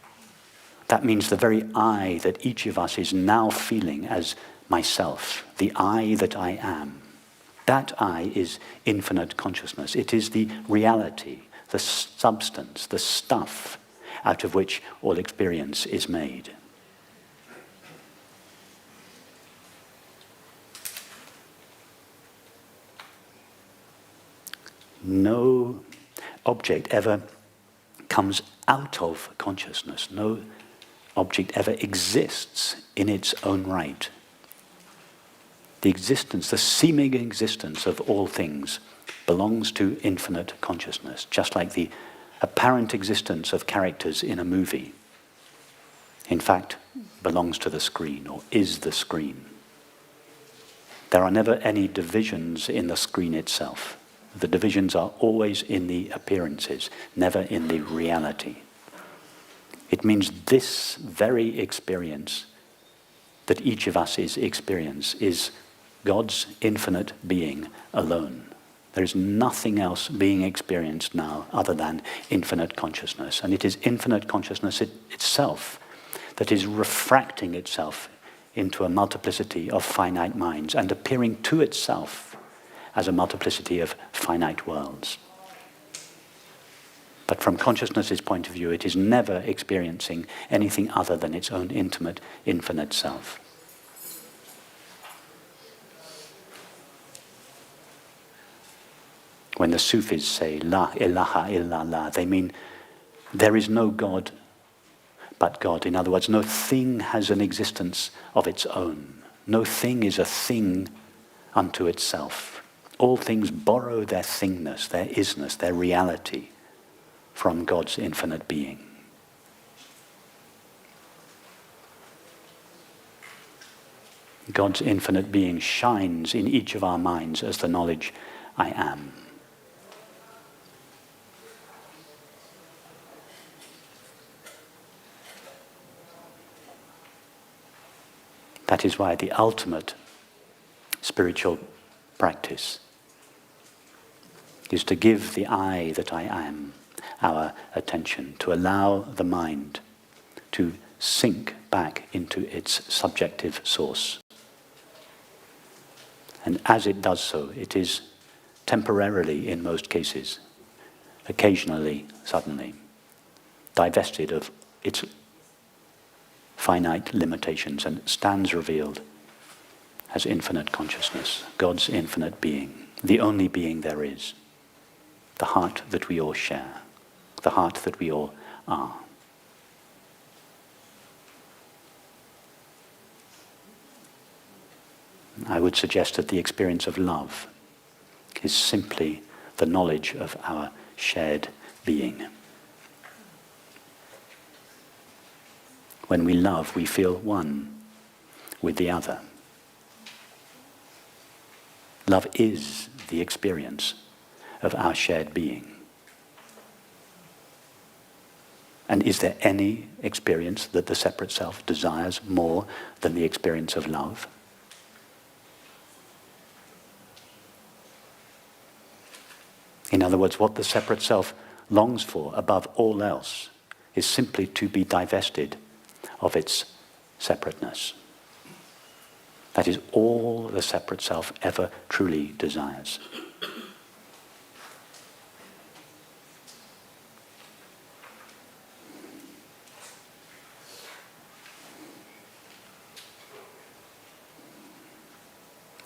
That means the very I that each of us is now feeling as myself, the I that I am. That I is infinite consciousness. It is the reality, the substance, the stuff out of which all experience is made. No object ever comes out of consciousness. No object ever exists in its own right. The existence, the seeming existence of all things belongs to infinite consciousness, just like the apparent existence of characters in a movie, in fact, belongs to the screen or is the screen. There are never any divisions in the screen itself. The divisions are always in the appearances, never in the reality. It means this very experience that each of us is God's infinite being alone. There is nothing else being experienced now other than infinite consciousness. And it is infinite consciousness itself that is refracting itself into a multiplicity of finite minds and appearing to itself as a multiplicity of finite worlds. But from consciousness's point of view, it is never experiencing anything other than its own intimate, infinite self. When the Sufis say, La ilaha illallah, they mean there is no God but God. In other words, no thing has an existence of its own. No thing is a thing unto itself. All things borrow their thingness, their isness, their reality from God's infinite being. God's infinite being shines in each of our minds as the knowledge I am. That is why the ultimate spiritual practice is to give the I that I am our attention, to allow the mind to sink back into its subjective source. And as it does so, it is temporarily, in most cases, occasionally, suddenly, divested of its finite limitations and stands revealed as infinite consciousness, God's infinite being, the only being there is, the heart that we all share, the heart that we all are. I would suggest that the experience of love is simply the knowledge of our shared being. When we love, we feel one with the other. Love is the experience of our shared being. And is there any experience that the separate self desires more than the experience of love? In other words, what the separate self longs for above all else is simply to be divested of its separateness. That is all the separate self ever truly desires.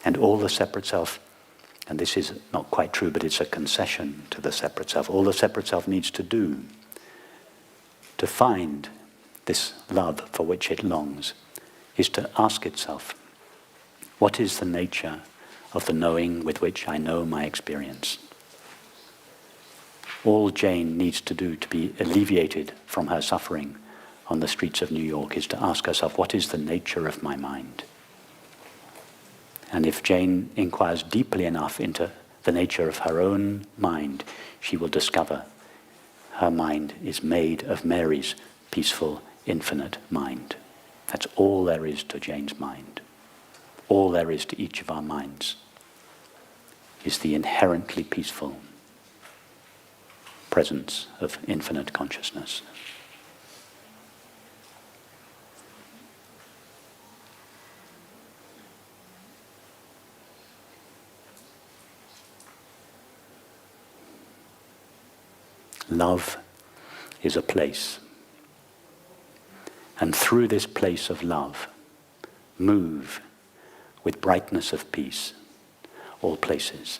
And all the separate self, and this is not quite true, but it's a concession to the separate self, all the separate self needs to do To find this love for which it longs is to ask itself, what is the nature of the knowing with which I know my experience? All Jane needs to do to be alleviated from her suffering on the streets of New York is to ask herself, what is the nature of my mind? And if Jane inquires deeply enough into the nature of her own mind, she will discover her mind is made of Mary's peaceful, infinite mind. That's all there is to Jane's mind. All there is to each of our minds is the inherently peaceful presence of infinite consciousness. Love is a place. And through this place of love, move with brightness of peace all places.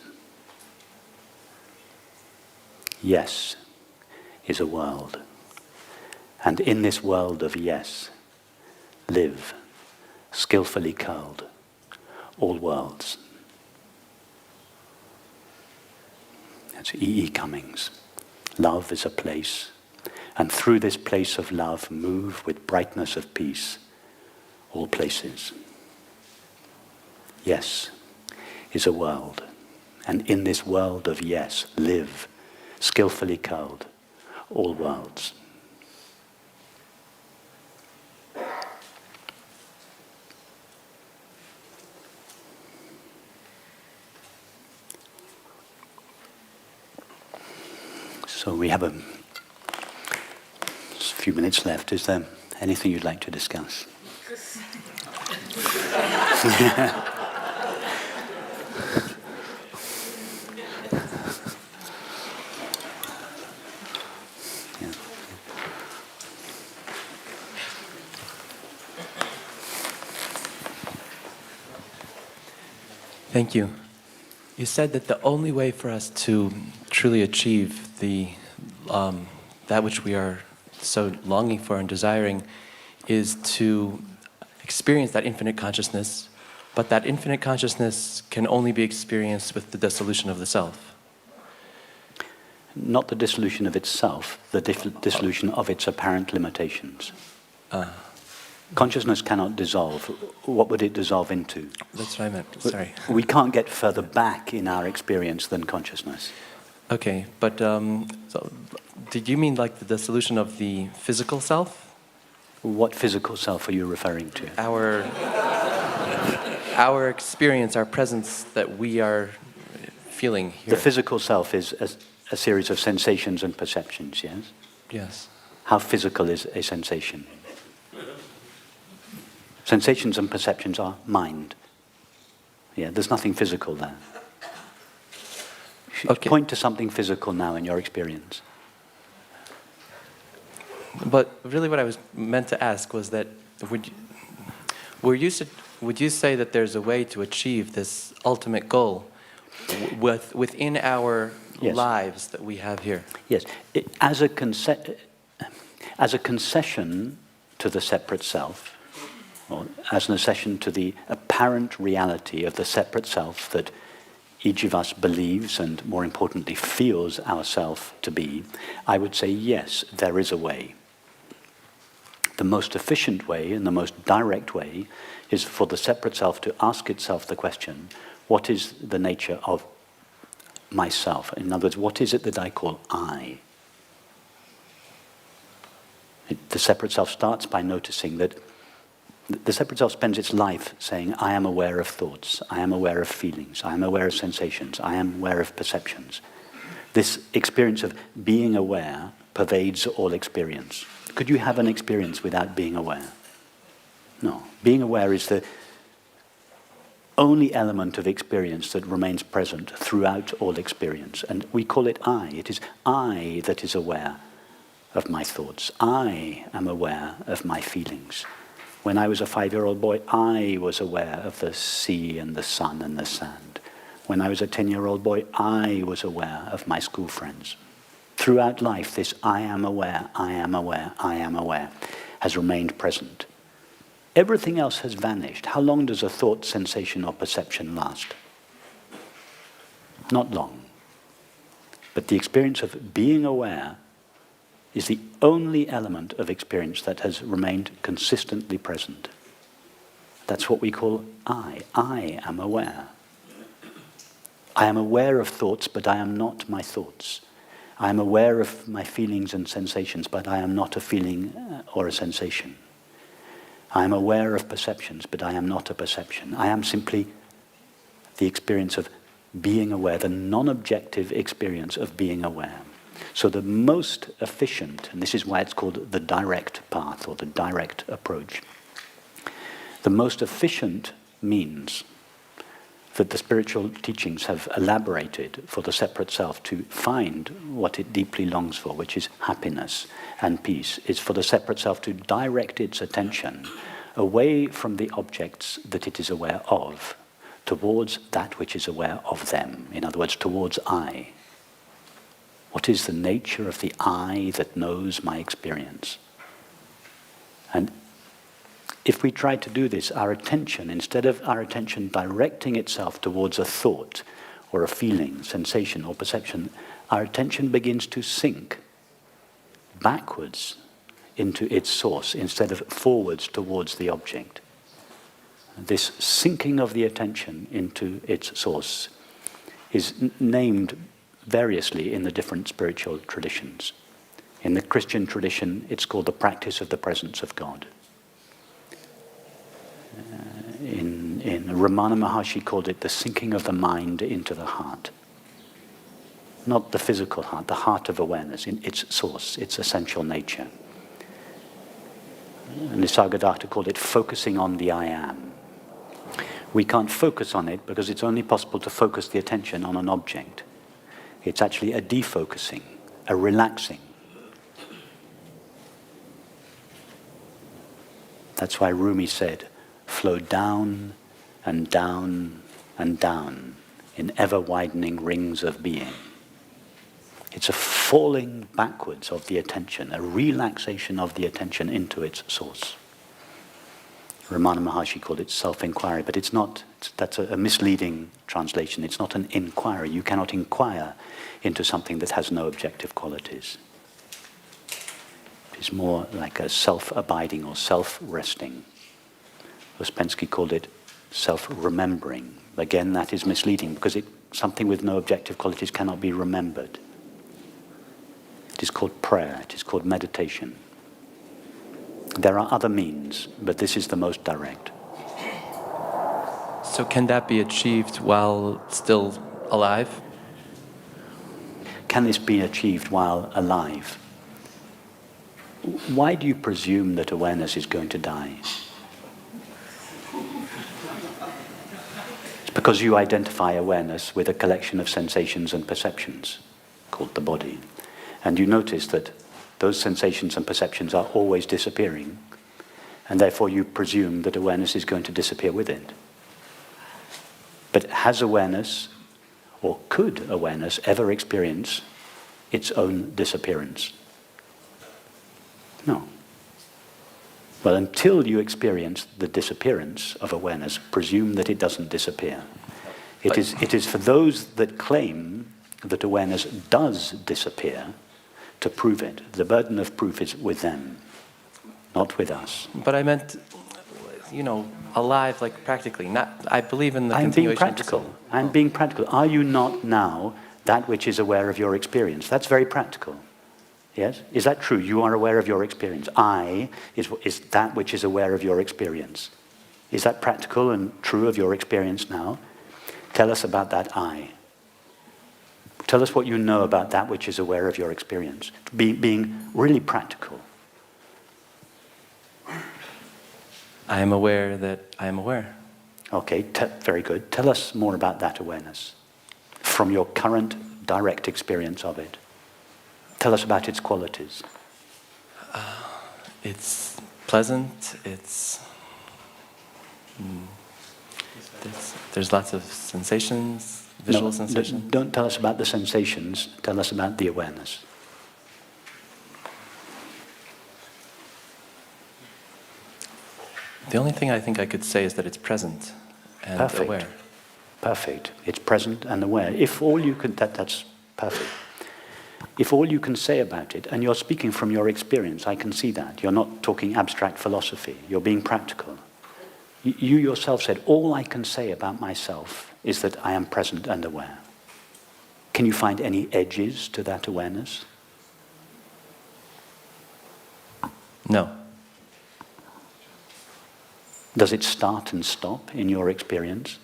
Yes is a world. And in this world of yes, live, skillfully curled, all worlds. That's E. E. Cummings. Love is a place, and through this place of love, move with brightness of peace, all places. Yes is a world, and in this world of yes, live, skillfully curled, all worlds. So we have a few minutes left. Is there anything you'd like to discuss? Yeah. Thank you. You said that the only way for us to truly achieve that which we are so longing for and desiring is to experience that infinite consciousness, but that infinite consciousness can only be experienced with the dissolution of the self. Not the dissolution of itself, the dissolution of its apparent limitations. Consciousness cannot dissolve. What would it dissolve into? That's what I meant, sorry. We can't get further back in our experience than consciousness. Okay, but so did you mean like the dissolution of the physical self? What physical self are you referring to? Our experience, our presence that we are feeling here. The physical self is a series of sensations and perceptions, yes? Yes. How physical is a sensation? Sensations and perceptions are mind. Yeah, there's nothing physical there. Okay. Point to something physical now in your experience. But really what I was meant to ask was that would you say that there's a way to achieve this ultimate goal within our Yes. lives that we have here? Yes. As a concession to the separate self, or as an accession to the apparent reality of the separate self that each of us believes and, more importantly, feels ourself to be, I would say, yes, there is a way. The most efficient way and the most direct way is for the separate self to ask itself the question, what is the nature of myself? In other words, what is it that I call I? The separate self starts by noticing that the separate self spends its life saying, I am aware of thoughts, I am aware of feelings, I am aware of sensations, I am aware of perceptions. This experience of being aware pervades all experience. Could you have an experience without being aware? No. Being aware is the only element of experience that remains present throughout all experience. And we call it I. It is I that is aware of my thoughts. I am aware of my feelings. When I was a 5-year-old boy, I was aware of the sea and the sun and the sand. When I was a 10-year-old boy, I was aware of my school friends. Throughout life, this I am aware, I am aware, I am aware has remained present. Everything else has vanished. How long does a thought, sensation, or perception last? Not long. But the experience of being aware is the only element of experience that has remained consistently present. That's what we call I. I am aware. I am aware of thoughts, but I am not my thoughts. I am aware of my feelings and sensations, but I am not a feeling or a sensation. I am aware of perceptions, but I am not a perception. I am simply the experience of being aware, the non-objective experience of being aware. So the most efficient, and this is why it's called the direct path or the direct approach, the most efficient means that the spiritual teachings have elaborated for the separate self to find what it deeply longs for, which is happiness and peace, is for the separate self to direct its attention away from the objects that it is aware of, towards that which is aware of them. In other words, towards I. What is the nature of the I that knows my experience? And if we try to do this, our attention, instead of our attention directing itself towards a thought or a feeling, sensation or perception, our attention begins to sink backwards into its source instead of forwards towards the object. This sinking of the attention into its source is named variously in the different spiritual traditions. In the Christian tradition, it's called the practice of the presence of God. In Ramana Maharshi called it the sinking of the mind into the heart. Not the physical heart, the heart of awareness, in its source, its essential nature. And Nisargadatta called it focusing on the I am. We can't focus on it because it's only possible to focus the attention on an object. It's actually a defocusing, a relaxing. That's why Rumi said, flow down and down and down in ever-widening rings of being. It's a falling backwards of the attention, a relaxation of the attention into its source. Ramana Maharshi called it self-inquiry, but it's not, that's a misleading translation. It's not an inquiry. You cannot inquire into something that has no objective qualities. It's more like a self-abiding or self-resting. Ouspensky called it self-remembering. Again, that is misleading because something with no objective qualities cannot be remembered. It is called prayer. It is called meditation. There are other means, but this is the most direct. So can that be achieved while still alive? Can this be achieved while alive? Why do you presume that awareness is going to die? It's because you identify awareness with a collection of sensations and perceptions called the body. And you notice that those sensations and perceptions are always disappearing, and therefore you presume that awareness is going to disappear with it. But has awareness, or could awareness, ever experience its own disappearance? No. Well, until you experience the disappearance of awareness, presume that it doesn't disappear. It is for those that claim that awareness does disappear to prove it. The burden of proof is with them, not with us. But I meant, alive, like practically. Not. I believe in the I'm being continuation. practical. I'm being practical. Are you not now that which is aware of your experience? That's very practical. Yes? Is that true? You are aware of your experience. I is that which is aware of your experience. Is that practical and true of your experience now? Tell us about that I. Tell us what you know about that which is aware of your experience. Being really practical. I am aware that I am aware. Okay, very good. Tell us more about that awareness from your current direct experience of it. Tell us about its qualities. It's pleasant. There's lots of sensations. Visual sensations? Don't tell us about the sensations, tell us about the awareness. The only thing I think I could say is that it's present and Perfect. aware. Perfect. It's present and aware. If all you can, that's perfect. If all you can say about it, and you're speaking from your experience, I can see that. You're not talking abstract philosophy. You're being practical. You yourself said, all I can say about myself is that I am present and aware. Can you find any edges to that awareness? No. Does it start and stop in your experience?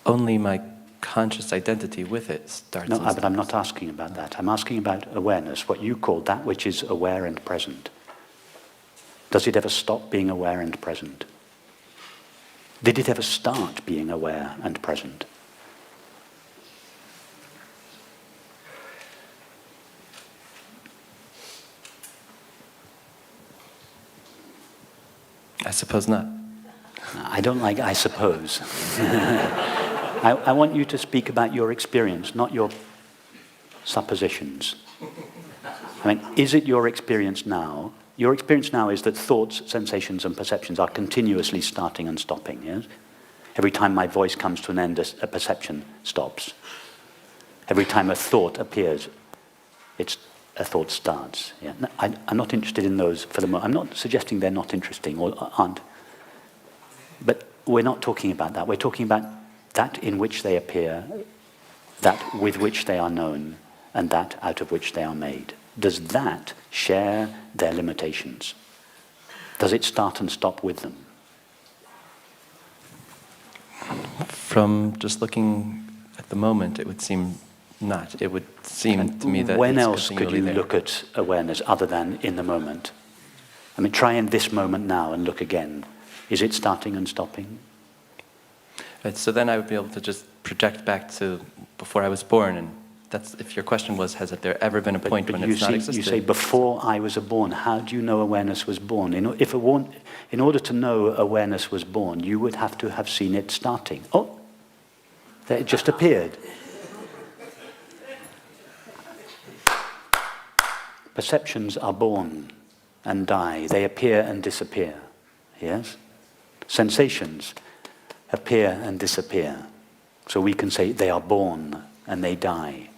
Only my conscious identity with it starts. No, and but I'm stops. not asking about that. I'm asking about awareness, what you call that which is aware and present. Does it ever stop being aware and present? Did it ever start being aware and present? I suppose not. I don't like I suppose. I want you to speak about your experience, not your suppositions. I mean, is it your experience now? Your experience now is that thoughts, sensations, and perceptions are continuously starting and stopping, yes? Every time my voice comes to an end, a perception stops. Every time a thought appears, a thought starts. Yeah? No, I'm not interested in those for the moment. I'm not suggesting they're not interesting or aren't. But we're not talking about that. We're talking about that in which they appear, that with which they are known, and that out of which they are made. Does that share their limitations? Does it start and stop with them? From just looking at the moment, it would seem not. It would seem to me that when it's else could you continually there. look at awareness other than in the moment? I mean, try in this moment now and look again. Is it starting and stopping? Right, so then I would be able to just project back to before I was born, and that's if your question was, has there ever been a point when it's not existed? You say, before I was born. How do you know awareness was born? In order to know awareness was born, you would have to have seen it starting. Oh, there it just appeared. Perceptions are born and die. They appear and disappear. Yes? Sensations appear and disappear. So we can say they are born and they die.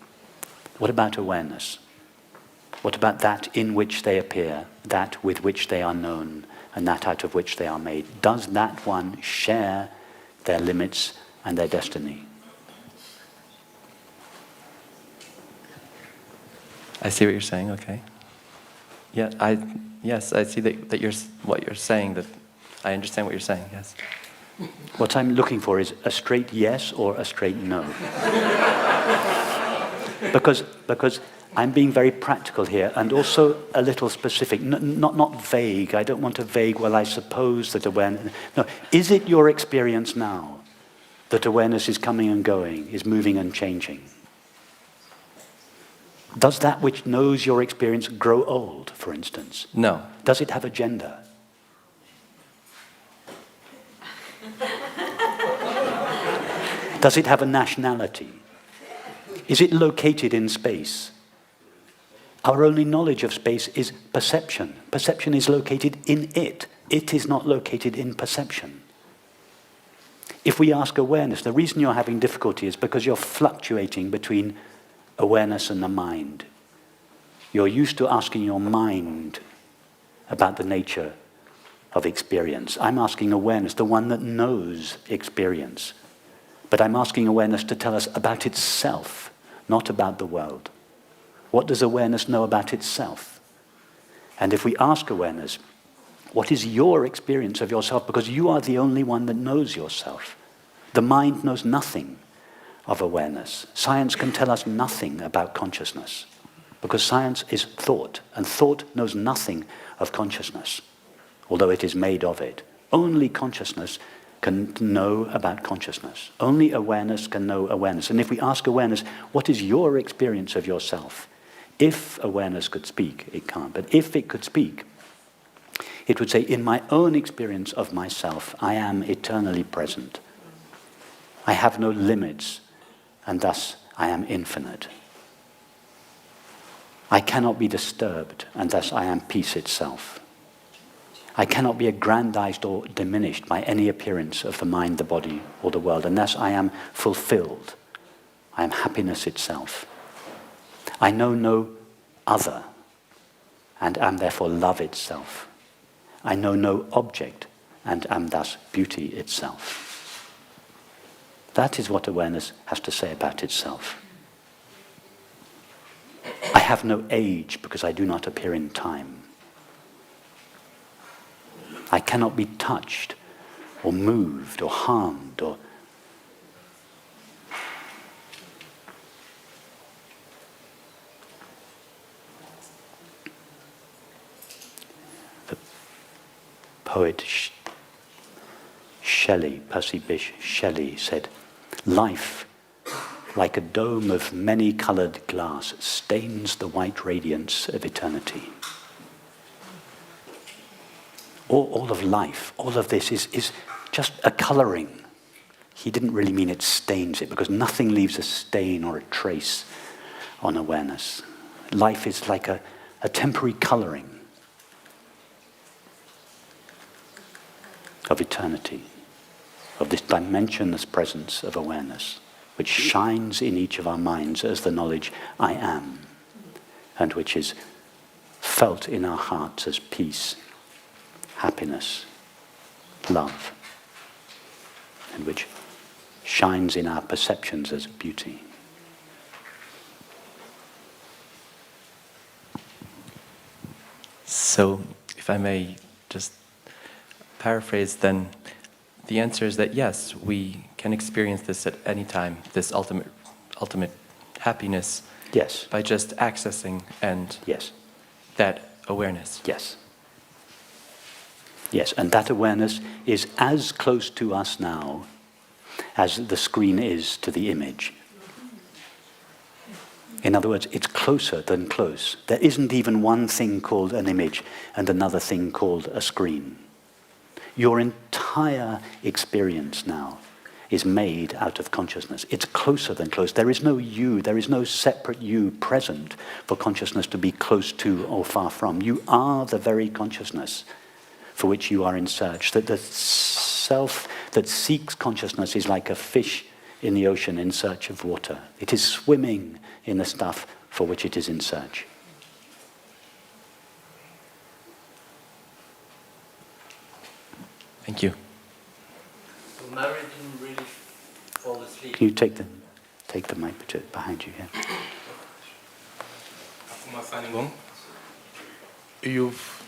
What about awareness? What about that in which they appear, that with which they are known, and that out of which they are made? Does that one share their limits and their destiny? I see what you're saying. Okay. Yeah, yes, I see that what you're saying. That I understand what you're saying. Yes. What I'm looking for is a straight yes or a straight no. Because I'm being very practical here and also a little specific, not vague. I don't want a vague, well, I suppose that awareness... No, is it your experience now that awareness is coming and going, is moving and changing? Does that which knows your experience grow old, for instance? No. Does it have a gender? Does it have a nationality? Is it located in space? Our only knowledge of space is perception. Perception is located in it. It is not located in perception. If we ask awareness, the reason you're having difficulty is because you're fluctuating between awareness and the mind. You're used to asking your mind about the nature of experience. I'm asking awareness, the one that knows experience. But I'm asking awareness to tell us about itself, not about the world. What does awareness know about itself? And if we ask awareness, what is your experience of yourself? Because you are the only one that knows yourself. The mind knows nothing of awareness. Science can tell us nothing about consciousness, because science is thought, and thought knows nothing of consciousness, although it is made of it. Only consciousness can know about consciousness. Only awareness can know awareness. And if we ask awareness, what is your experience of yourself? If awareness could speak, it can't, but if it could speak, it would say, in my own experience of myself, I am eternally present. I have no limits, and thus I am infinite. I cannot be disturbed, and thus I am peace itself. I cannot be aggrandized or diminished by any appearance of the mind, the body, or the world, and thus I am fulfilled. I am happiness itself. I know no other, and am therefore love itself. I know no object, and am thus beauty itself. That is what awareness has to say about itself. I have no age because I do not appear in time. I cannot be touched or moved or harmed or the poet Shelley, Percy Bysshe Shelley said, "Life, like a dome of many-coloured glass, stains the white radiance of eternity." All of life, all of this is just a colouring. He didn't really mean it stains it, because nothing leaves a stain or a trace on awareness. Life is like a temporary colouring of eternity, of this dimensionless presence of awareness, which shines in each of our minds as the knowledge I am, and which is felt in our hearts as peace, happiness, love, and which shines in our perceptions as beauty. So, if I may just paraphrase, then the answer is that yes, we can experience this at any time, this ultimate happiness, Yes. by just accessing and Yes. that awareness. Yes. Yes, and that awareness is as close to us now as the screen is to the image. In other words, it's closer than close. There isn't even one thing called an image and another thing called a screen. Your entire experience now is made out of consciousness. It's closer than close. There is no you, there is no separate you present for consciousness to be close to or far from. You are the very consciousness for which you are in search. That the self that seeks consciousness is like a fish in the ocean in search of water. It is swimming in the stuff for which it is in search. Thank you. So Mary didn't really fall asleep. Can you take the mic behind you here? You've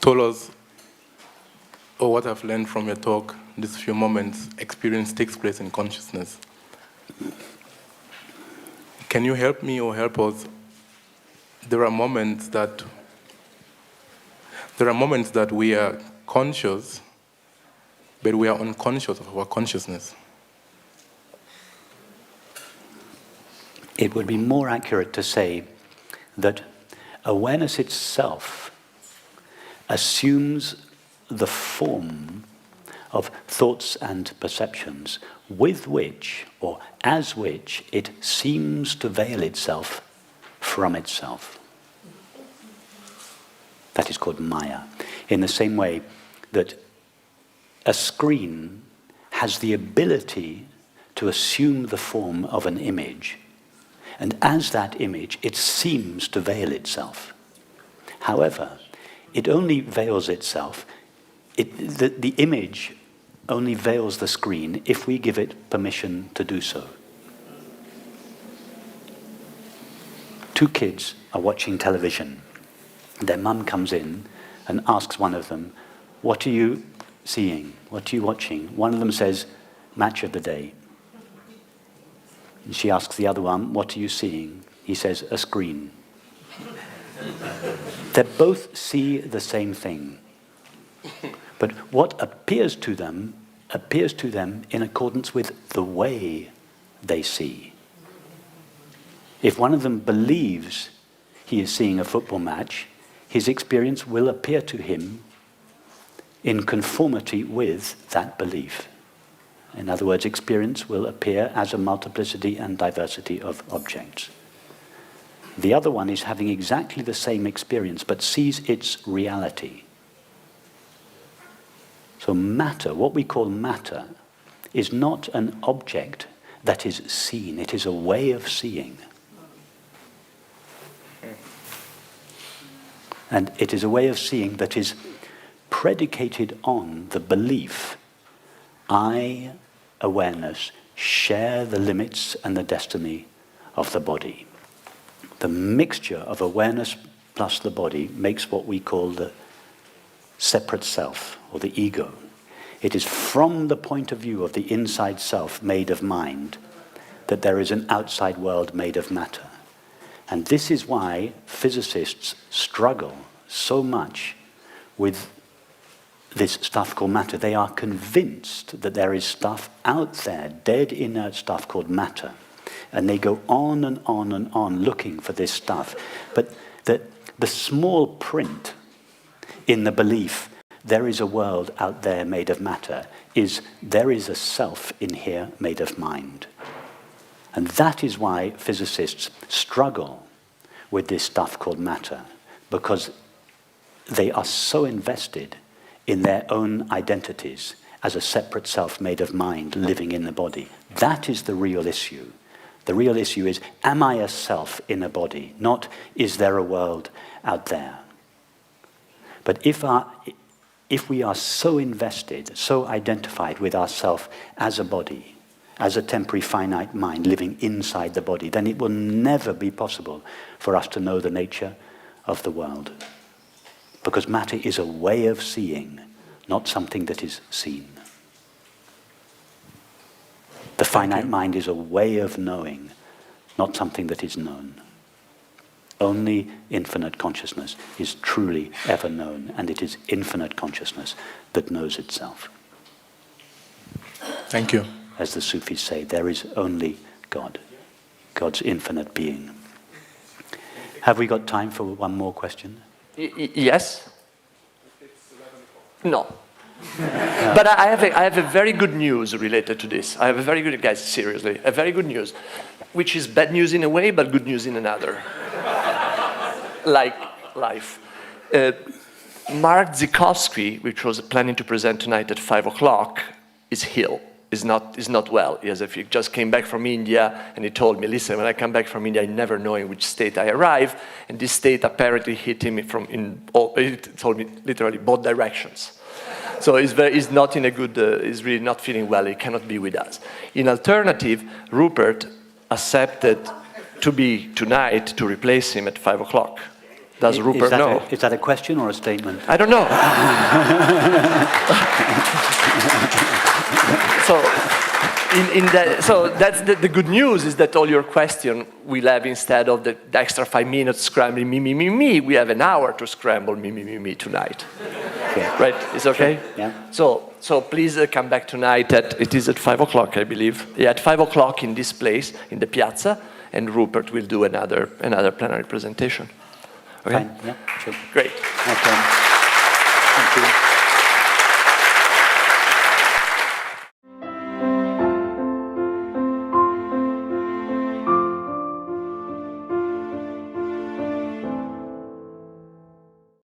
told us, or what I've learned from your talk, these few moments, experience takes place in consciousness. Can you help me or help us? There are moments that we are conscious, but we are unconscious of our consciousness. It would be more accurate to say that awareness itself assumes the form of thoughts and perceptions with which, or as which, it seems to veil itself from itself. That is called Maya. In the same way that a screen has the ability to assume the form of an image, and as that image, it seems to veil itself. However, it only veils itself, the image only veils the screen if we give it permission to do so. Two kids are watching television. Their mum comes in and asks one of them, "What are you seeing? What are you watching?" One of them says, "Match of the day." And she asks the other one, "What are you seeing?" He says, "A screen." They both see the same thing. But what appears to them in accordance with the way they see. If one of them believes he is seeing a football match, his experience will appear to him in conformity with that belief. In other words, experience will appear as a multiplicity and diversity of objects. The other one is having exactly the same experience, but sees its reality. So matter, what we call matter, is not an object that is seen. It is a way of seeing. And it is a way of seeing that is predicated on the belief, I, awareness, share the limits and the destiny of the body. The mixture of awareness plus the body makes what we call the separate self, or the ego. It is from the point of view of the inside self made of mind that there is an outside world made of matter. And this is why physicists struggle so much with this stuff called matter. They are convinced that there is stuff out there, dead inert stuff called matter. And they go on and on and on looking for this stuff. But the small print in the belief, there is a world out there made of matter, is there is a self in here made of mind. And that is why physicists struggle with this stuff called matter, because they are so invested in their own identities as a separate self made of mind living in the body. That is the real issue. The real issue is, am I a self in a body? Not, is there a world out there? But if we are so invested, so identified with ourself as a body, as a temporary finite mind living inside the body, then it will never be possible for us to know the nature of the world. Because matter is a way of seeing, not something that is seen. The finite mind is a way of knowing, not something that is known. Only infinite consciousness is truly ever known, and it is infinite consciousness that knows itself. Thank you. As the Sufis say, there is only God, God's infinite being. Have we got time for one more question? Yes? No. But I have a very good news related to this. I have a very good, guys, seriously, a very good news, which is bad news in a way, but good news in another. Like life. Mark Zikowski, which was planning to present tonight at 5 o'clock, is ill. Is not well. He just came back from India, and he told me, listen, when I come back from India, I never know in which state I arrive, and this state apparently hit him he told me literally both directions. So he's not in a good, he's really not feeling well, he cannot be with us. In alternative, Rupert accepted to be tonight to replace him at 5 o'clock. Does Rupert know? Is that a question or a statement? I don't know. So that's the good news, is that all your question will have, instead of the extra 5 minutes scrambling me, we have an hour to scramble me tonight. Yeah. Right? It's okay? Yeah. So please come back tonight it is at 5 o'clock, I believe. Yeah, at 5 o'clock in this place, in the piazza, and Rupert will do another plenary presentation. Okay? Fine. Yeah, sure. Great. Okay.